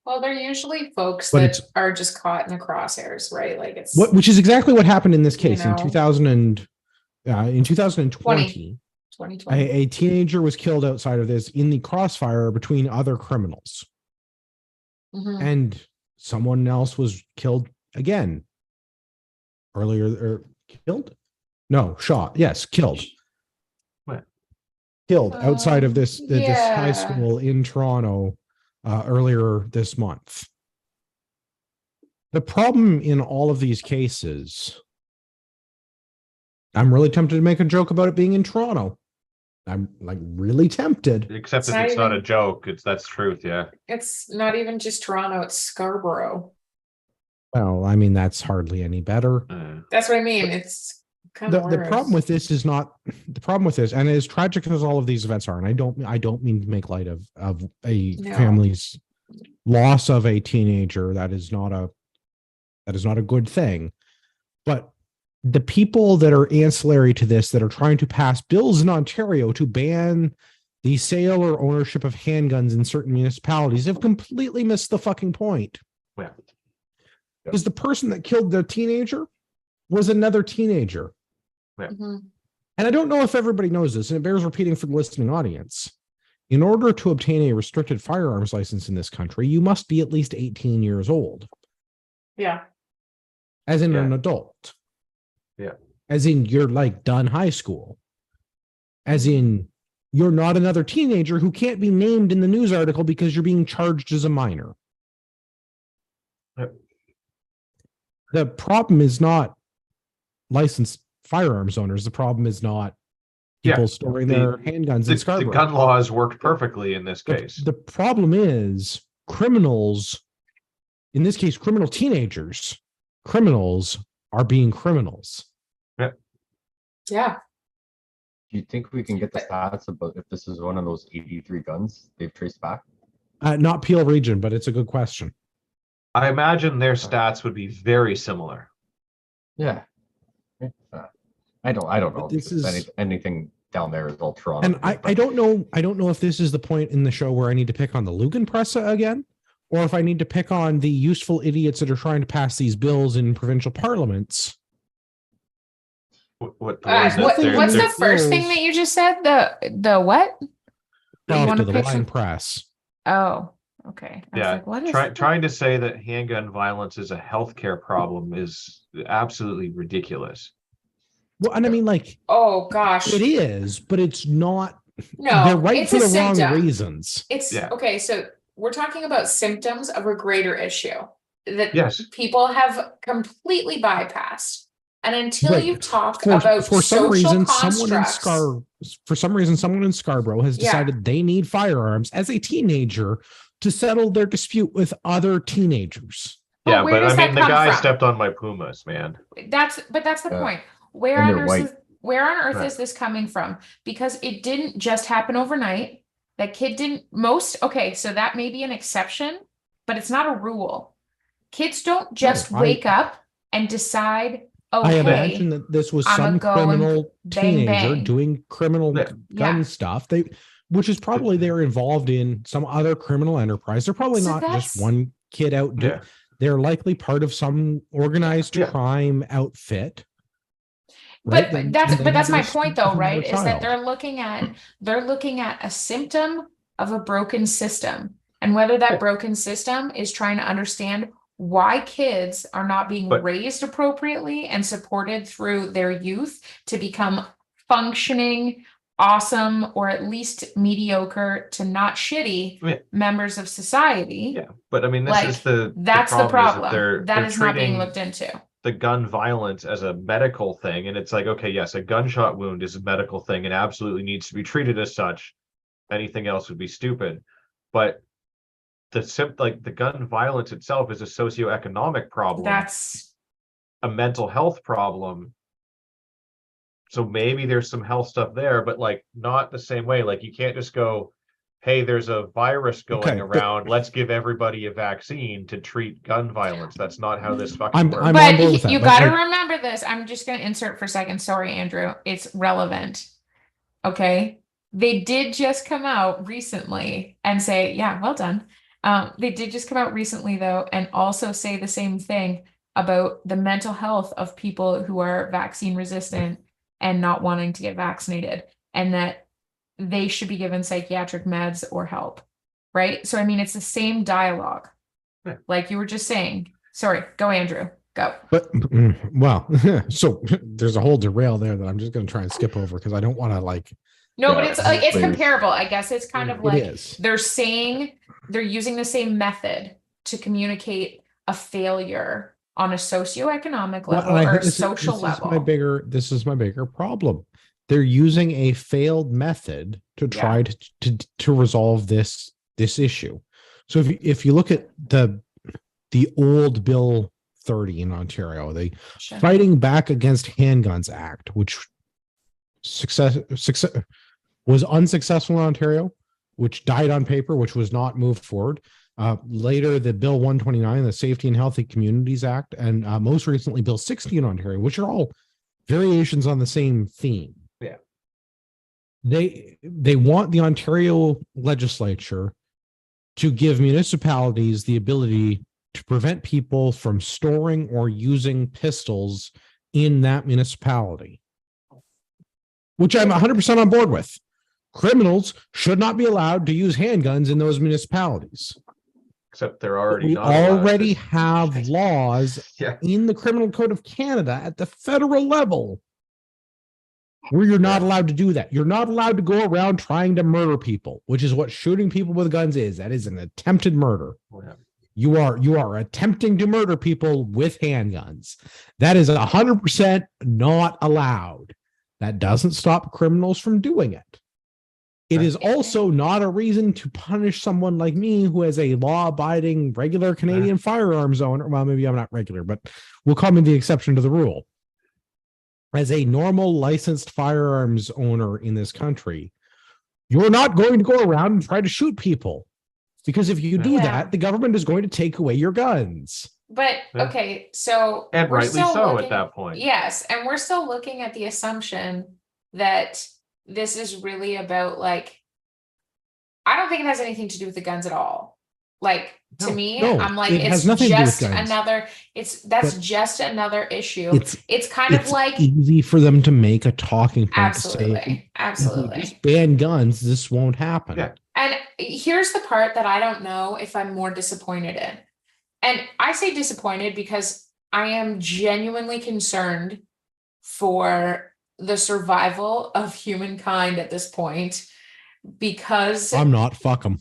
Well, they're usually folks But that it's- are just caught in the crosshairs, right? Like it's Which is exactly what happened in this You case know. in 2020. 2020. A teenager was killed outside of this in the crossfire between other criminals. Mhm. And someone else was killed again earlier, or killed? No, shot. Yes, killed. What? Killed outside of this high yeah. school in Toronto earlier this month. The problem in all of these cases, I'm really tempted to make a joke about it being in Toronto. I'm like really tempted. Except It's that not it's not a even- joke. That's truth. Yeah. It's not even just Toronto, it's Scarborough. Well, I mean, that's hardly any better. That's what I mean. It's The problem with this is not the problem with this, and as tragic as all of these events are, and I don't mean to make light of a family's loss of a teenager. That is not a good thing. But the people that are ancillary to this, that are trying to pass bills in Ontario to ban the sale or ownership of handguns in certain municipalities, have completely missed the fucking point. Yeah. Because the person that killed the teenager was another teenager. Mm-hmm. And I don't know if everybody knows this, and it bears repeating for the listening audience. In order to obtain a restricted firearms license in this country, you must be at least 18 years old. Yeah. As in Yeah. an adult. Yeah. As in you're like done high school. As in you're not another teenager who can't be named in the news article because you're being charged as a minor. Yep. The problem is not licensed firearms owners. The problem is not people storing their handguns in The Scarborough. gun laws worked perfectly in this case. The problem is criminals, in this case, criminals are being criminals. Yeah. Do you think we can get the stats about if this is one of those 83 guns they've traced back? Not Peel region, but it's a good question. I imagine their stats would be very similar. Yeah. I don't know. This If is anything down there is all Toronto. and I don't know if this is the point in the show where I need to pick on the Lugan press again, or if I need to pick on the useful idiots that are trying to pass these bills in provincial parliaments. What's What's the first thing that you just said? The what? Off to the pick line some- press. Oh, okay. I was Yeah, like, what is trying to say that handgun violence is a healthcare problem is absolutely ridiculous. Well, and I mean, like, Oh gosh. it is, but it's not. No, They're right it's for a the wrong symptom. reasons. It's Yeah. okay. So we're talking about symptoms of a greater issue that Yes. people have completely bypassed. And until Right. you talk For about some social reason, constructs, someone in Scarborough has Yeah. decided they need firearms as a teenager to settle their dispute with other teenagers. But Yeah, where but does I that mean, the come guy from? stepped on my Pumas, man. that's the Yeah. point. Where And on they're earth white. is where on earth Right. is this coming from? Because it didn't just happen overnight. That kid didn't okay, so that may be an exception, but it's not a rule. Kids don't just I- wake up and decide, oh, I hey, imagine that this was I'ma some go and criminal bang, teenager bang. doing criminal Yeah. gun Yeah. stuff. Which is probably they're involved in some other criminal enterprise. They're probably So not just that's- one kid out. Yeah. They're likely part of some organized Yeah. crime outfit. But right? that's my There's point though, another right? Is that child. they're looking at a symptom of a broken system, and whether that Yeah. broken system is trying to understand why kids are not being But- raised appropriately and supported through their youth to become functioning, awesome, or at least mediocre to not shitty Yeah. members of society. Yeah, but I mean, this Like, is the That's the is that problem. they're That is not being treating looked into. the gun violence as a medical thing, and it's like, okay, yes, a gunshot wound is a medical thing and absolutely needs to be treated as such. Anything else would be stupid. But the gun violence itself is a socioeconomic problem, That's a mental health problem. So maybe there's some health stuff there, but like not the same way. Like you can't just go, hey, there's a virus going Okay, but- around. Let's give everybody a vaccine to treat gun violence. That's not how this fucking works. I'm on but board with that, you but got to like- remember this. I'm just going to insert for a second. Sorry, Andrew. It's relevant. Okay. They did just come out recently and say, yeah, well done. They did just come out recently, though, and also say the same thing about the mental health of people who are vaccine resistant and not wanting to get vaccinated, and that they should be given psychiatric meds or help. Right. So, I mean, it's the same dialogue. Yeah. Like you were just saying. Sorry. Go, Andrew. Go. But well, so there's a whole derail there that I'm just going to try and skip over because I don't want to like. No, but Yeah, it's like it's please. comparable. I guess it's kind of It like is. they're saying they're using the same method to communicate a failure on a socioeconomic Well, level and I or think a social level. This is my bigger problem. They're using a failed method to try to resolve this issue. So if you look at the old Bill 30 in Ontario. The Sure. Fighting Back Against Handguns Act, which success was unsuccessful in Ontario, which died on paper, which was not moved forward. Later, the Bill 129, the Safety and Healthy Communities Act, and most recently, Bill 60 in Ontario, which are all variations on the same theme. Yeah. They want the Ontario legislature to give municipalities the ability to prevent people from storing or using pistols in that municipality, which I'm 100% on board with. Criminals should not be allowed to use handguns in those municipalities. Except they're already We not allowed already to- have laws Yeah. in the Criminal Code of Canada at the federal level where you're not allowed to do that. You're not allowed to go around trying to murder people, which is what shooting people with guns is. That is an attempted murder. Yeah. You are attempting to murder people with handguns. That is 100% not allowed. That doesn't stop criminals from doing it. It is also not a reason to punish someone like me who is a law-abiding, regular Canadian firearms owner. Well, maybe I'm not regular, but we'll call me the exception to the rule. As a normal licensed firearms owner in this country, you're not going to go around and try to shoot people. Because if you do Yeah. that, the government is going to take away your guns. But Yeah. okay, so And we're rightly still so looking- at that point. Yes, and we're still looking at the assumption that this is really about like, I don't think it has anything to do with the guns at all. Like to No, me, no, I'm like, it it's has nothing to do with just guns. another. That's But just another issue. It's kind of it's like easy for them to make a talking point to say, absolutely, if we absolutely. just ban guns, this won't happen. Yeah. And here's the part that I don't know if I'm more disappointed in. And I say disappointed because I am genuinely concerned for the survival of humankind at this point. Because I'm not. Fuck them.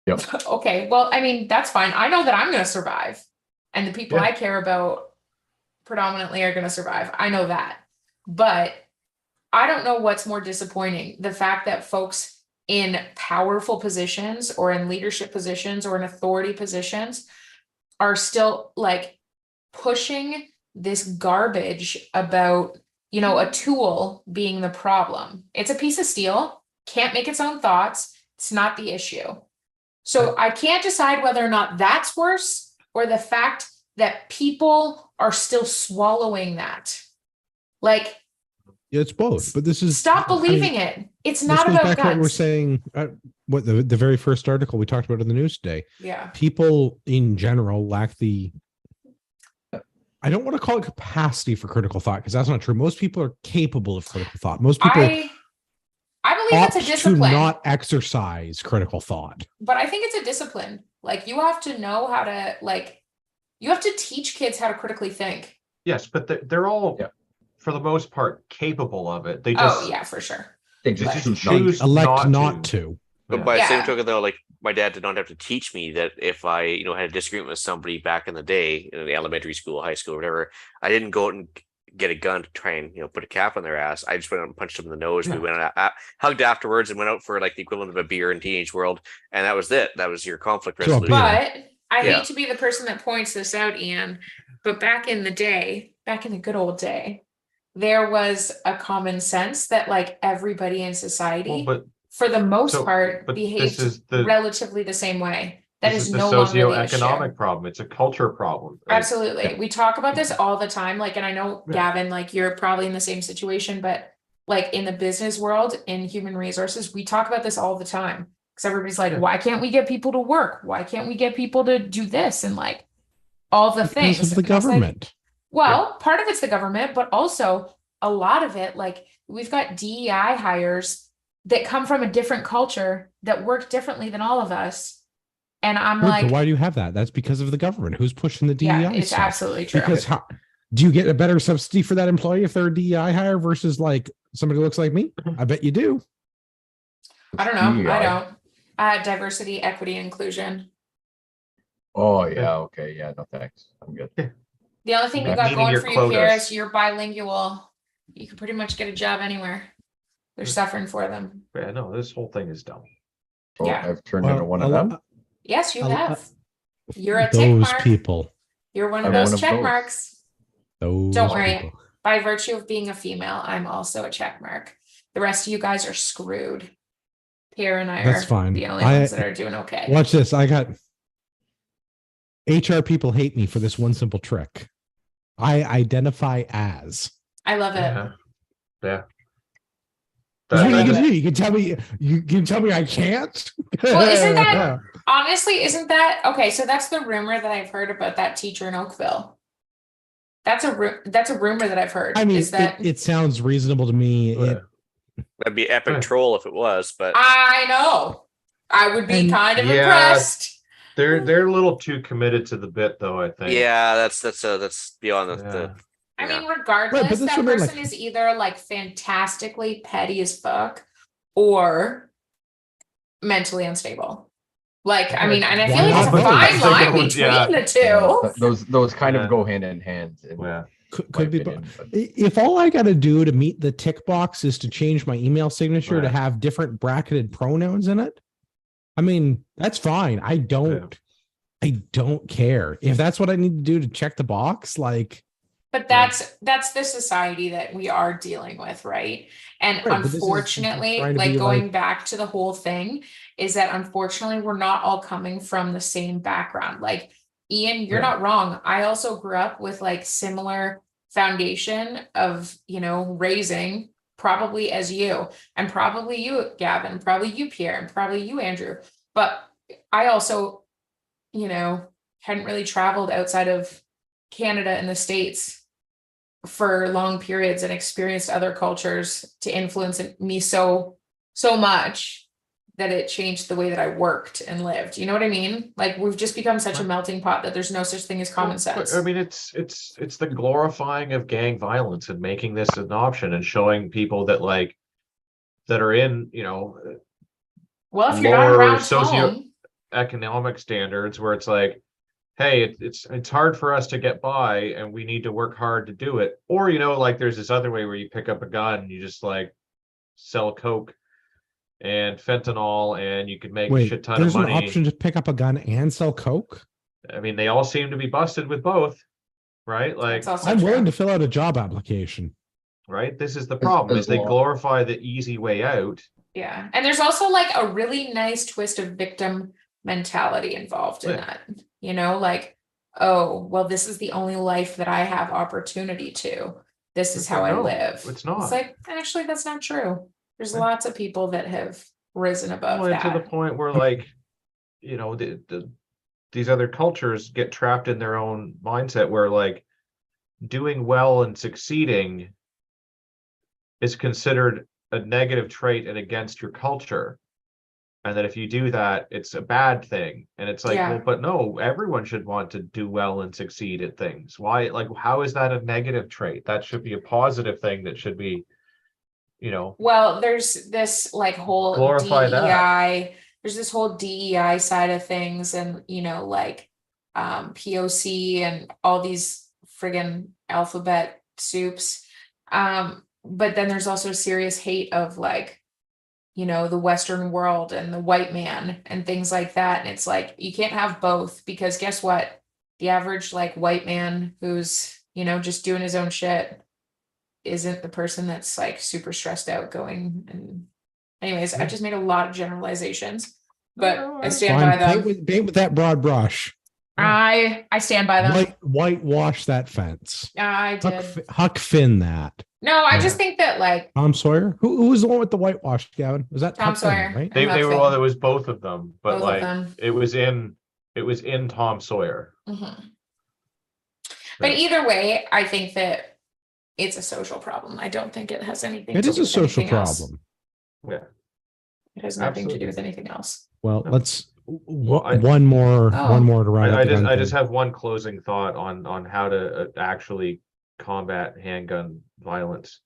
okay, well, I mean, that's fine. I know that I'm going to survive, and the people Yeah. I care about predominantly are going to survive. I know that. But I don't know what's more disappointing, the fact that folks in powerful positions or in leadership positions or in authority positions are still like pushing this garbage about, you know, a tool being the problem. It's a piece of steel, can't make its own thoughts. It's not the issue. So I can't decide whether or not that's worse or the fact that people are still swallowing that. Like, It's both, but this is stop I mean, believing it. It's this not goes about back to what we're guns. saying. What the very first article we talked about in the news today. Yeah. People in general lack the. I don't want to call it capacity for critical thought because that's not true. Most people are capable of critical thought. Most people I believe it's a opt to discipline, not exercise critical thought. but I think it's a discipline. Like you have to know how to you have to teach kids how to critically think. Yes, but they're all, Yeah. for the most part, capable of it. They just Oh yeah, for sure. They They just just choose choose Elect not not to. to. But Yeah. by the same Yeah. token, though, like my dad did not have to teach me that if I, had a disagreement with somebody back in the day in the elementary school, high school, whatever, I didn't go out and get a gun to try and put a cap on their ass. I just went out and punched them in the nose. Yeah. We went out, hugged afterwards, and went out for like the equivalent of a beer in Teenage World, and that was it. That was your conflict So a resolution. beer. But I Yeah. hate to be the person that points this out, Ian, but back in the good old day, there was a common sense that like everybody in society, Well, but for the most so- part, but this behaved is the relatively the same way. That this is is the no longer the issue. socioeconomic problem. It's a culture problem. Like, Absolutely. We talk about this all the time. Like, and I know, Yeah. Gavin, like you're probably in the same situation, but like in the business world, in human resources, we talk about this all the time. Because everybody's like, Yeah. why can't we get people to work? Why can't we get people to do this? And like all the things. Because of the And I was like, government. well, part of it's the government, but also a lot of it, like we've got DEI hires that come from a different culture that work differently than all of us. And I'm Good, like, but why do you have that? That's because of the government. Who's pushing the DEI yeah, it's stuff? absolutely true. Because how do you get a better subsidy for that employee if they're a DEI hire versus like somebody who looks like me? I bet you do. I don't know. I DEI. don't. Diversity, equity, inclusion. Oh yeah, okay, yeah, no thanks. I'm good. The only thing you Yeah, got meeting going your for you here quotas. is you're bilingual. You can pretty much get a job anywhere. They're suffering for them. yeah, no, this whole thing is dumb. Oh, Yeah. I've turned into one of them. Yes, you a- have. You're a tick Those mark. people. You're one of I'm those one of check those. marks. Those Don't worry. people. By virtue of being a female, I'm also a check mark. The rest of you guys are screwed. Pierre and I That's are fine. the only ones that are doing okay. Watch this. I got HR people hate me for this one simple trick. I identify as. I love it. Yeah. Yeah. That's what I you love can it. do. You can tell me I can't. Well, isn't that honestly, isn't that okay? So that's the rumor that I've heard about that teacher in Oakville. That's a rumor that I've heard. I mean, is that it sounds reasonable to me. Yeah. That'd be epic Right. troll if it was, but I know. I would be And- kind of Yeah. impressed. They're a little too committed to the bit, though. I think. yeah, that's beyond the I yeah. mean, regardless, Right, but this that would be person like- is either like fantastically petty as fuck or mentally unstable. Like, I mean, and I feel Why like not there's a both? fine line They're going- between yeah. the two. Those kind Yeah. of go hand in hand. In Yeah. Could my be. opinion, but- If all I got to do to meet the tick box is to change my email signature to Right. have different bracketed pronouns in it, I mean, that's fine. I don't care if that's what I need to do to check the box. Like, But that's the society that we are dealing with, right? And Right, but this is unfortunately, trying to like be going like- back to the whole thing, is that unfortunately we're not all coming from the same background. Like Ian, you're Yeah. not wrong. I also grew up with like similar foundation of, raising probably as you, and probably you, Gavin, probably you, Pierre, and probably you, Andrew. But I also, hadn't really traveled outside of Canada and the States for long periods and experienced other cultures to influence me so much that it changed the way that I worked and lived. You know what I mean? Like we've just become such a Right. melting pot that there's no such thing as common Well, but, sense. I mean, it's the glorifying of gang violence and making this an option and showing people that that are in Well, if you're not lower around socio- home, economic standards where it's like, hey, it's hard for us to get by and we need to work hard to do it. Or there's this other way where you pick up a gun and you just sell coke and fentanyl and you could make a wait, shit ton of there's an money. option to pick up a gun and sell coke. I mean, they all seem to be busted with both, right? that's also I'm true. willing to fill out a job application. Right, this is the problem, is they well. glorify the easy way out. Yeah. And there's also like a really nice twist of victim mentality involved in Yeah. that, like, oh, well, this is the only life that I have opportunity to. This is It's how like, I no, live. it's not. It's like, actually, that's not true. There's Yeah. lots of people that have risen above Well, and to the that. point where these other cultures get trapped in their own mindset where doing well and succeeding is considered a negative trait and against your culture. And that if you do that, it's a bad thing. And it's like, Yeah. well, but no, everyone should want to do well and succeed at things. Why, how is that a negative trait? That should be a positive thing that should be, Well, there's this like whole Glorify that. DEI, there's this whole DEI side of things and, POC and all these friggin' alphabet soups. But then there's also serious hate of the Western world and the white man and things like that. And it's like, you can't have both because guess what? The average white man who's, just doing his own shit isn't the person that's super stressed out going. And anyways, I just made a lot of generalizations, but I stand by them. Paint with that broad brush. I stand by them. Whitewash that fence. I did. Huck Finn that. No, I just think that Tom Sawyer. Who was the one with the whitewash, Gavin? Was that Tom Huck Finn, Sawyer. right? they Huck were, Finn. well, it was both of them, but Both of them. it was in Tom Sawyer. Mhm. But either way, I think that it's a social problem. I don't think it has anything It to is do a with social anything else. problem. Yeah. It has nothing to do Absolutely. with anything else. Well, No. let's I- one more to write up. I the gun just thing. have one closing thought on how to actually combat handgun violence.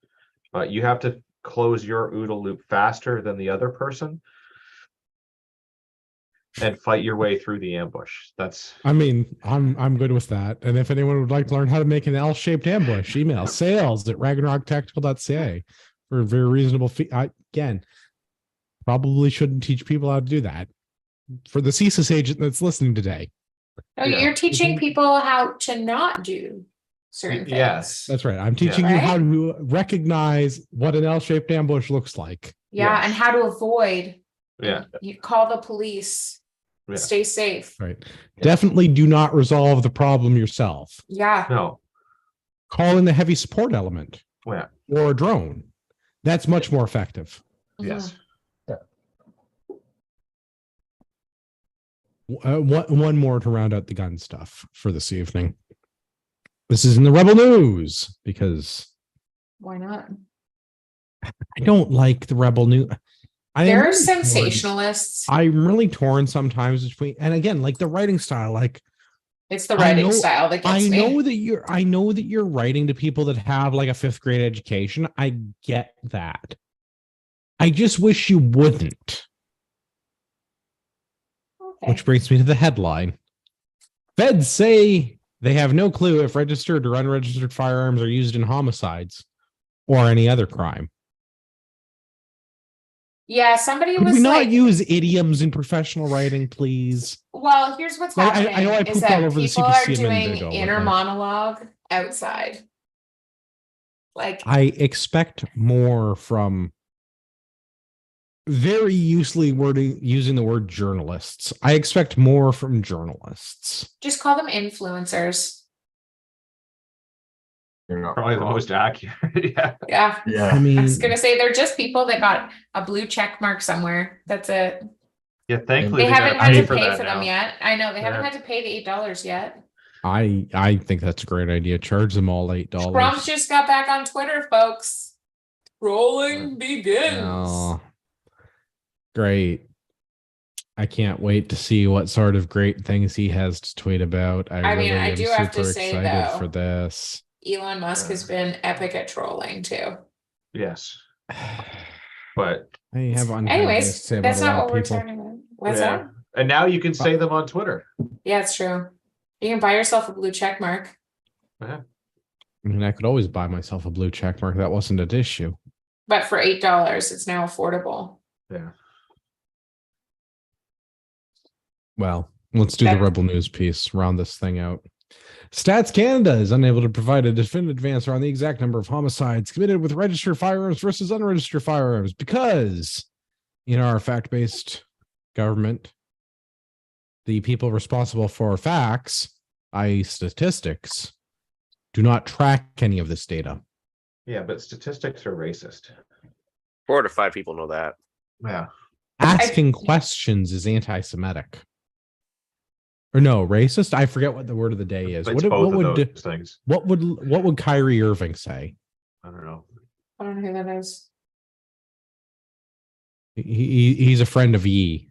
You have to close your OODA loop faster than the other person and fight your way through the ambush. That's I mean, I'm good with that. And if anyone would like to learn how to make an L-shaped ambush, email sales@ragnaroktactical.ca for a very reasonable fee. Again, probably shouldn't teach people how to do that. For the CSIS agent that's listening today, No, Yeah. you're teaching people how to not do certain things. Yes. That's right. I'm teaching you how to recognize what an L-shaped ambush looks like. Yeah, Yes. and how to avoid. Yeah. You call the police. Yeah. Stay safe. Right. Definitely do not resolve the problem yourself. Yeah. No. Call in the heavy support element Yeah. or a drone. That's much more effective. Yes. One more to round out the gun stuff for this evening. This is in the Rebel News because Why not? I don't like the Rebel News. There are sensationalists. I'm really torn sometimes between, and again, like the writing style, like It's the writing style that gets me. I know that you're writing to people that have like a 5th grade education. I get that. I just wish you wouldn't. Okay. Which brings me to the headline. Feds say they have no clue if registered or unregistered firearms are used in homicides or any other crime. Yeah, somebody Could was we not like, use idioms in professional writing, please? well, here's what's Like, happening I know I is pooped all that over the people CPC are a minute doing ago, inner but, like, monologue outside. Like, I expect more from very usely using the word journalists. I expect more from journalists. just call them influencers. You're not Probably the wrong. most accurate. Yeah. Yeah. Yeah. I mean, I was gonna say they're just people that got a blue check mark somewhere. That's it. Yeah. Thankfully, They they haven't gotta had pay to for pay that for them now. yet. I know they haven't Yeah. had to pay the $8 yet. I think that's a great idea. Charge them all $8. Trump just got back on Twitter, folks. Trolling begins. Oh, great. I can't wait to see what sort of great things he has to tweet about. I mean, really I am do have to super say, excited though, for this. Elon Musk has been epic at trolling too. Yes. But I have unkind things to Anyways, say about that's a lot not of what we're people. talking about. What's yeah. that? And now you can say them on Twitter. Yeah, it's true. You can buy yourself a blue check mark. Yeah. I mean, I could always buy myself a blue check mark. That wasn't an issue. But for $8, it's now affordable. Yeah. Well, let's do the Rebel News piece, round this thing out. Stats Canada is unable to provide a definitive answer on the exact number of homicides committed with registered firearms versus unregistered firearms because in our fact-based government, the people responsible for facts, i.e. statistics, do not track any of this data. Yeah, but statistics are racist. 4 to 5 people know that. Yeah. Asking questions is anti-Semitic. Or no, racist? I forget what the word of the day is. It's both of those things. What would Kyrie Irving say? I don't know. I don't know who that is. He's a friend of Yee.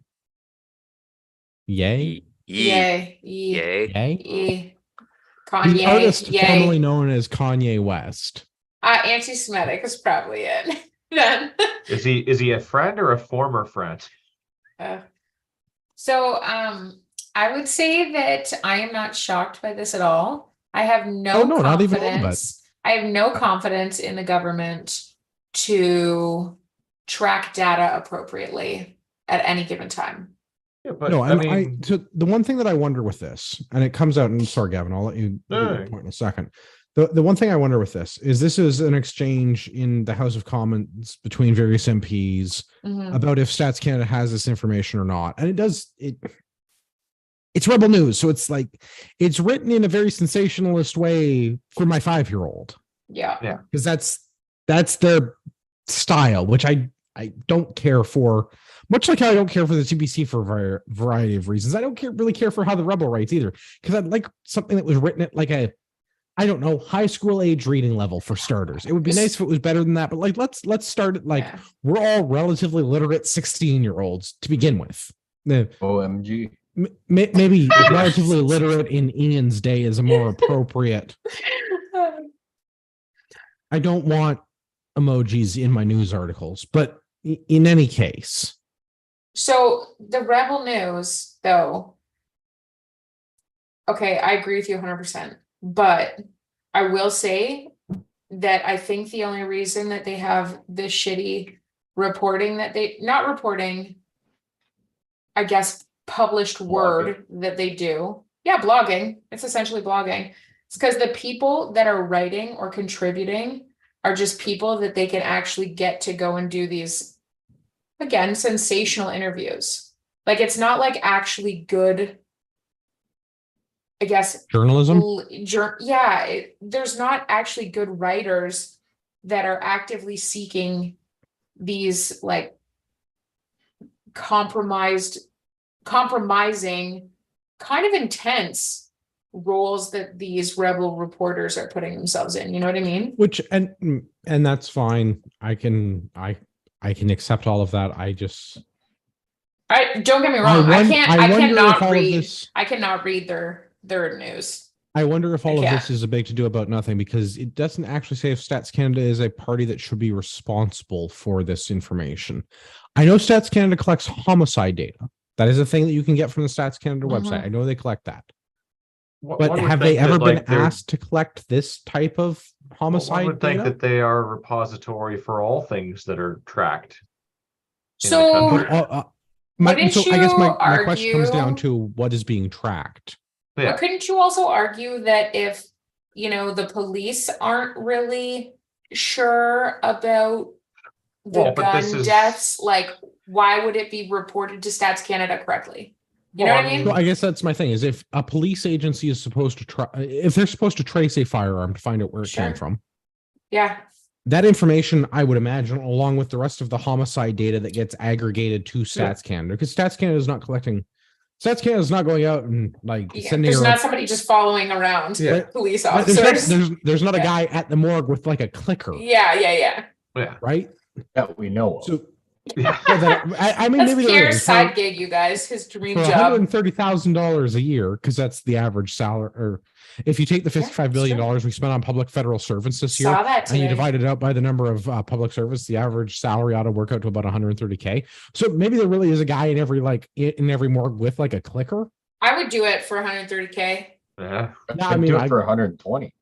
Yay? Yay. Yay. Yay? Kanye. The artist Yay. formerly known as Kanye West. Anti-Semitic is probably it. Then. Is he a friend or a former friend? So I would say that I am not shocked by this at all. I have no confidence. Not even a little bit. I have no confidence in the government to track data appropriately at any given time. Yeah, but No, I mean, so the one thing that I wonder with this, and it comes out, and sorry, Gavin, I'll let you get your point in a second. The one thing I wonder with this is an exchange in the House of Commons between various MPs about if Stats Canada has this information or not. And it's Rebel News. So it's like, it's written in a very sensationalist way for my 5-year-old. Yeah. Yeah. Because that's their style, which I don't care for. Much like how I don't care for the CBC for a variety of reasons. I don't really care for how the Rebel writes either. Because I'd like something that was written at like a, I don't know, high school age reading level for starters. It would be nice if it was better than that, but like let's start it like we're all relatively literate 16-year-olds to begin with. OMG. Maybe relatively literate in Ian's day is a more appropriate. I don't want emojis in my news articles, but in any case. So the Rebel News, though, okay, I agree with you 100%. But I will say that I think the only reason that they have this shitty reporting I guess, published word that they do. Yeah, blogging. It's essentially blogging. It's because the people that are writing or contributing are just people that they can actually get to go and do these, again, sensational interviews. Like, it's not like actually good, I guess, Journalism. there's not actually good writers that are actively seeking these like compromising, kind of intense roles that these rebel reporters are putting themselves in. You know what I mean? Which and that's fine. I can accept all of that. I don't get me wrong. I cannot read their news. I wonder if all of this is a big to do about nothing, because it doesn't actually say if Stats Canada is a party that should be responsible for this information. I know Stats Canada collects homicide data. That is a thing that you can get from the Stats Canada website. I know they collect that. But have they ever been asked to collect this type of homicide data? I would think that they are a repository for all things that are tracked. So, I guess my question comes down to what is being tracked. Yeah. But couldn't you also argue that if, the police aren't really sure about the gun deaths, like, why would it be reported to Stats Canada correctly? You know what I mean? So I guess that's my thing, is if a police agency is supposed to if they're supposed to trace a firearm to find out where it came from. Yeah. That information, I would imagine, along with the rest of the homicide data that gets aggregated to Stats Canada, because Stats Canada is not collecting. Stats Canada is not going out and sending. There's not somebody just following around police officers. There's not a guy at the morgue with like a clicker. Yeah. Right. That we know of. So, I mean, that's maybe Pierre's side gig, you guys. His dream job. $130,000 a year, because that's the average salary. Or if you take the $55 billion we spent on public federal servants this year, and you divide it out by the number of public service, the average salary ought to work out to about $130K. So maybe there really is a guy in every morgue with like a clicker. I would do it for Yeah. $130K. I'd do it for 120.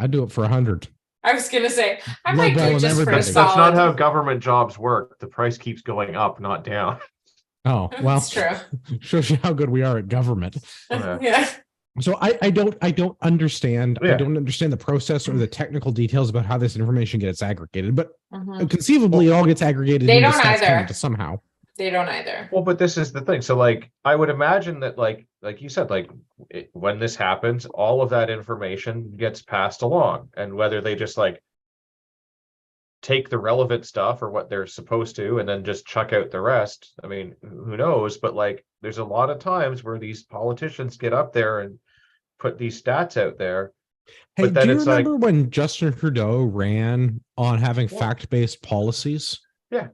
I'd do it for 100. I was gonna say I might do it just for a solid. That's not how government jobs work. The price keeps going up, not down. Oh, well, that's true. Shows you how good we are at government. Yeah. So I don't understand. I don't understand the process or the technical details about how this information gets aggregated, but conceivably it all gets aggregated. They don't either. Somehow. They don't either. Well, but this is the thing. So I would imagine that like you said, when this happens, all of that information gets passed along, and whether they just take the relevant stuff or what they're supposed to, and then just chuck out the rest. I mean, who knows? But there's a lot of times where these politicians get up there and put these stats out there. Hey, do you remember when Justin Trudeau ran on having fact-based policies? Yeah.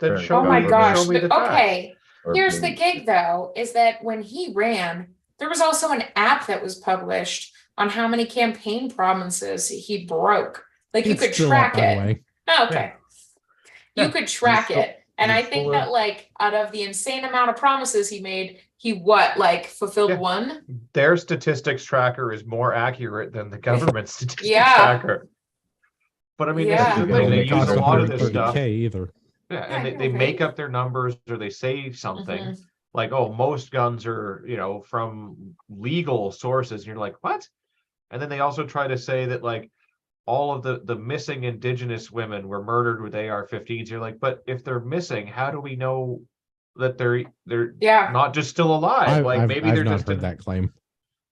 Oh my gosh. Okay. Here's the gig though, is that when he ran, there was also an app that was published on how many campaign promises he broke. You could track it. Oh, okay. You could track it. And I think that out of the insane amount of promises he made, he fulfilled one? Their statistics tracker is more accurate than the government statistics tracker. But I mean, this is the thing. They use a lot of this stuff. Either. Yeah, and they make up their numbers, or they say something most guns are, from legal sources. And you're like, what? And then they also try to say that all of the missing Indigenous women were murdered with AR-15s. You're like, but if they're missing, how do we know that they're not just still alive? Maybe they're just heard that claim.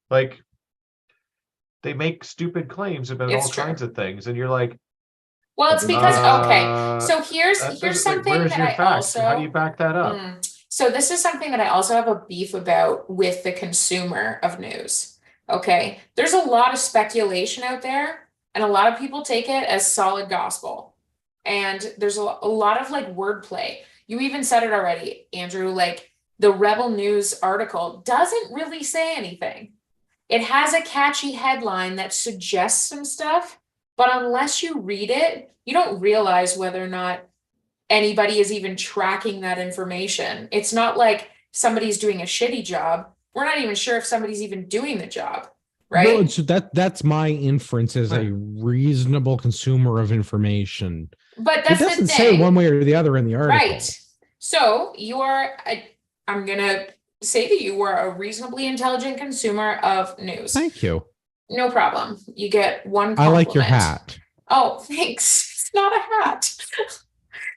They make stupid claims about all kinds of things, and you're like, well, it's because so here's something that I also. How do you back that up? So this is something that I also have a beef about with the consumer of news. Okay, there's a lot of speculation out there, and a lot of people take it as solid gospel. And there's a lot of wordplay. You even said it already, Andrew. The Rebel News article doesn't really say anything. It has a catchy headline that suggests some stuff. But unless you read it, you don't realize whether or not anybody is even tracking that information. It's not like somebody's doing a shitty job. We're not even sure if somebody's even doing the job, right? No, so that's my inference as a reasonable consumer of information. But that's it doesn't say one way or the other in the article. Right. So you are, I'm going to say that you were a reasonably intelligent consumer of news. Thank you. No problem. You get one I compliment. like your hat. Oh, thanks. It's not a hat.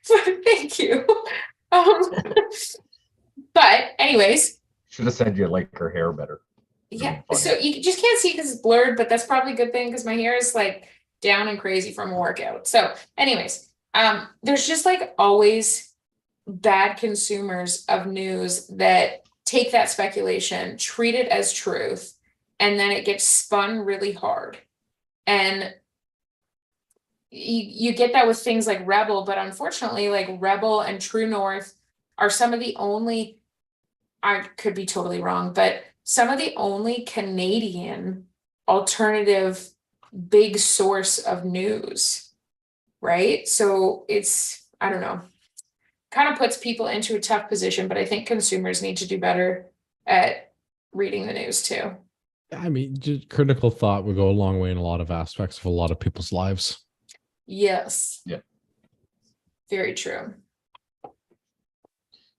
But thank you. Um, but anyways, Should have said you like her hair better. yeah. Funny. So you just can't see because it's blurred, but that's probably a good thing because my hair is like down and crazy from a workout. So anyways, there's just like always bad consumers of news that take that speculation, treat it as truth, and then it gets spun really hard. And you get that with things like Rebel, but unfortunately, like Rebel and True North are some of the only, I could be totally wrong, but some of the only Canadian alternative big source of news, right? So it's, I don't know, kind of puts people into a tough position, but I think consumers need to do better at reading the news too. I mean, just critical thought would go a long way in a lot of aspects of a lot of people's lives. Yes. Yeah. Very true.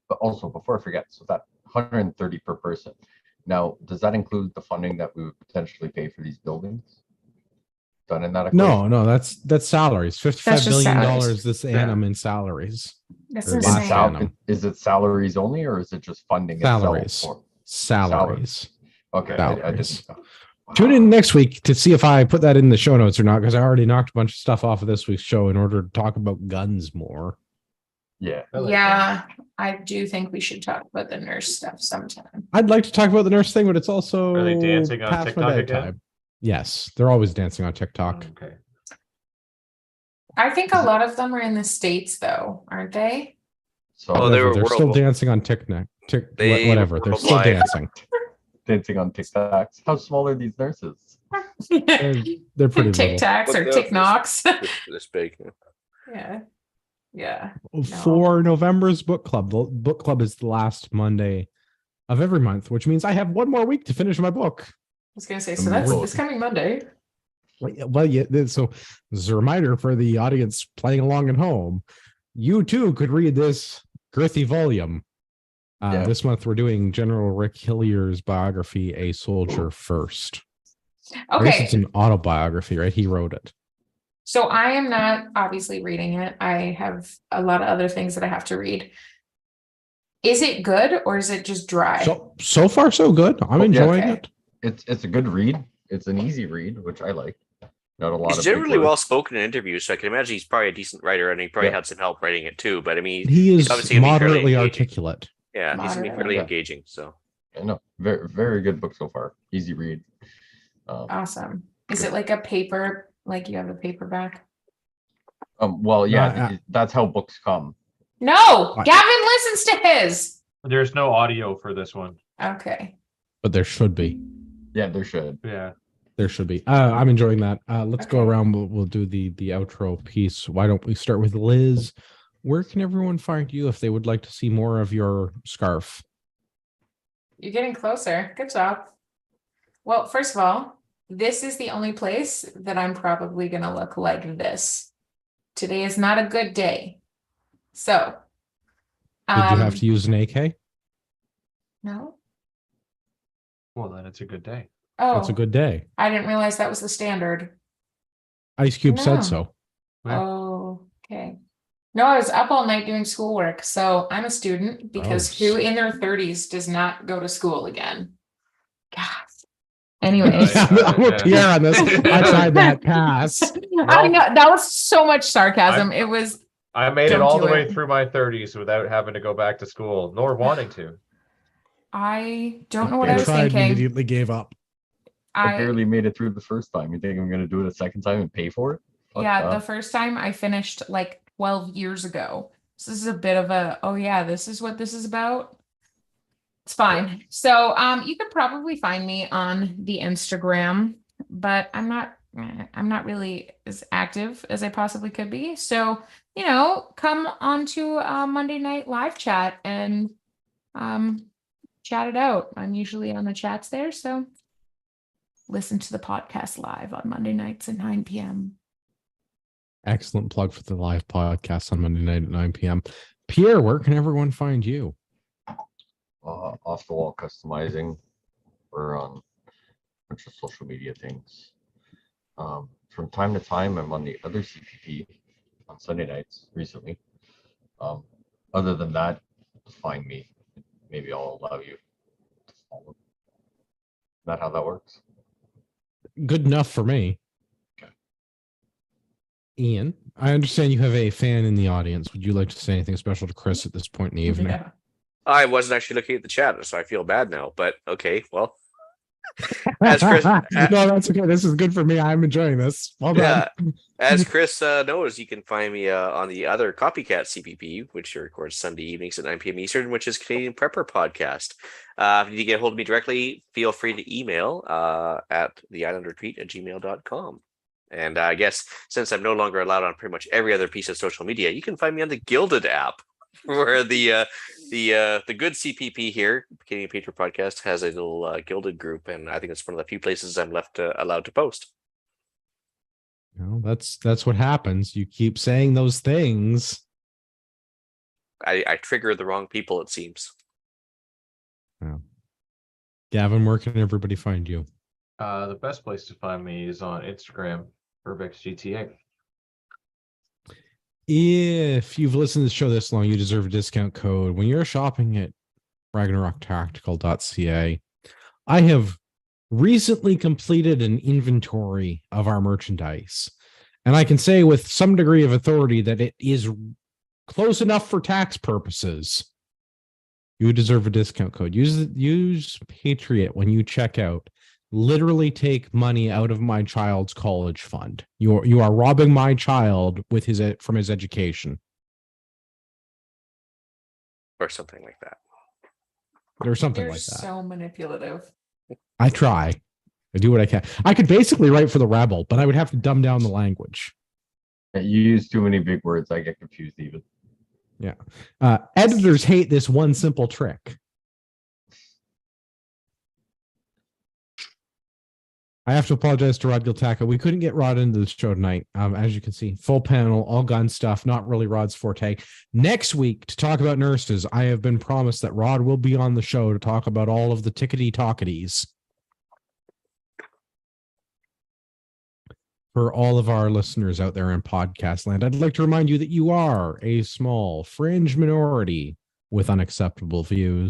But also, before I forget, so that 130 per person. Now, does that include the funding that we would potentially pay for these buildings? Done in that equation? No, that's salaries. $55 That's just billion salaries. this Yeah. annum in salaries. That's Or Is last insane. annum. Is it salaries only, or is it just funding Salaries. itself? Salaries. Okay, I Salaries. didn't. Tune in next week to see if I put that in the show notes or not, because I already knocked a bunch of stuff off of this week's show in order to talk about guns more. Yeah. I like Yeah, I do think we should talk about the nurse stuff sometime. I'd like to talk about the nurse thing, but it's also Are they dancing on past my TikTok bedtime. again? Yes, they're always dancing on TikTok. Okay. I think a lot of them are in the States though, aren't they? So Oh, they Whatever, were they're still worldwide. dancing on TikTok. They Whatever, were they're still worldwide. dancing. dancing on TikToks. How small are these nurses? They're pretty little. TikToks or But they're TikNoks. This big. Yeah. Yeah. For November's book club. The book club is the last Monday of every month, which means I have one more week to finish my book. I was gonna say, so that's Cool. this coming Monday. Well, yeah. So this is a reminder for the audience playing along at home. You too could read this girthy volume. Yeah. This month we're doing General Rick Hillier's biography, A Soldier First. I guess it's Okay, an autobiography, right? He wrote it. so I am not obviously reading it. I have a lot of other things that I have to read. Is it good or is it just dry? So far so good. I'm Yeah. enjoying Okay. it. It's a good read. It's an easy read, which I like. Not a lot He's of generally big words. well spoken in interviews, so I can imagine he's probably a decent writer, and he probably Yeah. had some help writing it too. But I mean, He he's is obviously gonna be fairly moderately engaging. articulate. Yeah, he's gonna be fairly Yeah. engaging. So I know. Very, very good book so far. Easy read. Awesome. Is it like a paper, like you have a paperback? Well, yeah, Uh, that's how books come. No, What? Gavin listens to his. There's no audio for this one. Okay. But there should be. Yeah, there should. Yeah. There should be. I'm enjoying that. Let's go Okay. around. We'll do the outro piece. Why don't we start with Liz? Where can everyone find you if they would like to see more of your scarf? You're getting closer. Good job. Well, first of all, this is the only place that I'm probably going to look like this. Today is not a good day. So, Did you have to use an AK? No. Well, then it's a good day. Oh, That's a good day. I didn't realize that was the standard. Ice Cube No. said so. Yeah. Oh, okay. No, I was up all night doing schoolwork. So I'm a student because Gross. who in their 30s does not go to school again? God. Anyways. Yeah. I'm with Pierre on this. I tried that pass. I know that was so much sarcasm. It was I made it Don't all do the way it. through my 30s without having to go back to school, nor wanting to. I don't know what I I was tried and thinking. immediately gave up. I I barely made it through the first time. You think I'm gonna do it a second time and pay for it? Fuck yeah, the that. first time I finished like 12 years ago. So this is a bit of a, oh yeah, this is what this is about. It's fine. So you could probably find me on the Instagram, but I'm not really as active as I possibly could be. So, come onto Monday night live chat and chat it out. I'm usually on the chats there, so listen to the podcast live on Monday nights at 9 p.m. Excellent plug for the live podcast on Monday night at 9 p.m. Pierre, where can everyone find you? off the wall customizing or on a bunch of social media things. From time to time, I'm on the other CPP on Sunday nights recently. Um, other than that, find me. Maybe I'll allow you to follow. Is that how that works? Good enough for me. Okay. Ian, I understand you have a fan in the audience. Would you like to say anything special to Chris at this point in the evening? Yeah. I wasn't actually looking at the chat, so I feel bad now. But okay, well, as Chris, No, that's okay. This is good for me. I'm enjoying this. Well done. yeah, as Chris knows, you can find me on the other Copycat CPP, which records Sunday evenings at 9 p.m. Eastern, which is Canadian Prepper Podcast. If you need to get a hold of me directly, feel free to email at theislandretreat@gmail.com. And I guess since I'm no longer allowed on pretty much every other piece of social media, you can find me on the Gilded app, where the good CPP here, Canadian Patriot Podcast, has a little Gilded group, and I think it's one of the few places I'm left allowed to post. No, that's what happens. You keep saying those things. I trigger the wrong people, it seems. Wow. Gavin, where can everybody find you? The best place to find me is on Instagram, UrbexGTA. If you've listened to the show this long, you deserve a discount code. When you're shopping at RagnarokTactical.ca, I have recently completed an inventory of our merchandise. And I can say with some degree of authority that it is close enough for tax purposes. You deserve a discount code. Use Patriot when you check out. Literally take money out of my child's college fund. You are robbing my child with from his education. Or something like that. Or something You're like that. so manipulative. I try. I do what I can. I could basically write for the Rebel, but I would have to dumb down the language. You use too many big words. I get confused even. Yeah. Editors hate this one simple trick. I have to apologize to Rod Giltaca. We couldn't get Rod into the show tonight. As you can see, full panel, all gun stuff, not really Rod's forte. Next week, to talk about nurses, I have been promised that Rod will be on the show to talk about all of the tickety-talkities. For all of our listeners out there in podcast land, I'd like to remind you that you are a small fringe minority with unacceptable views.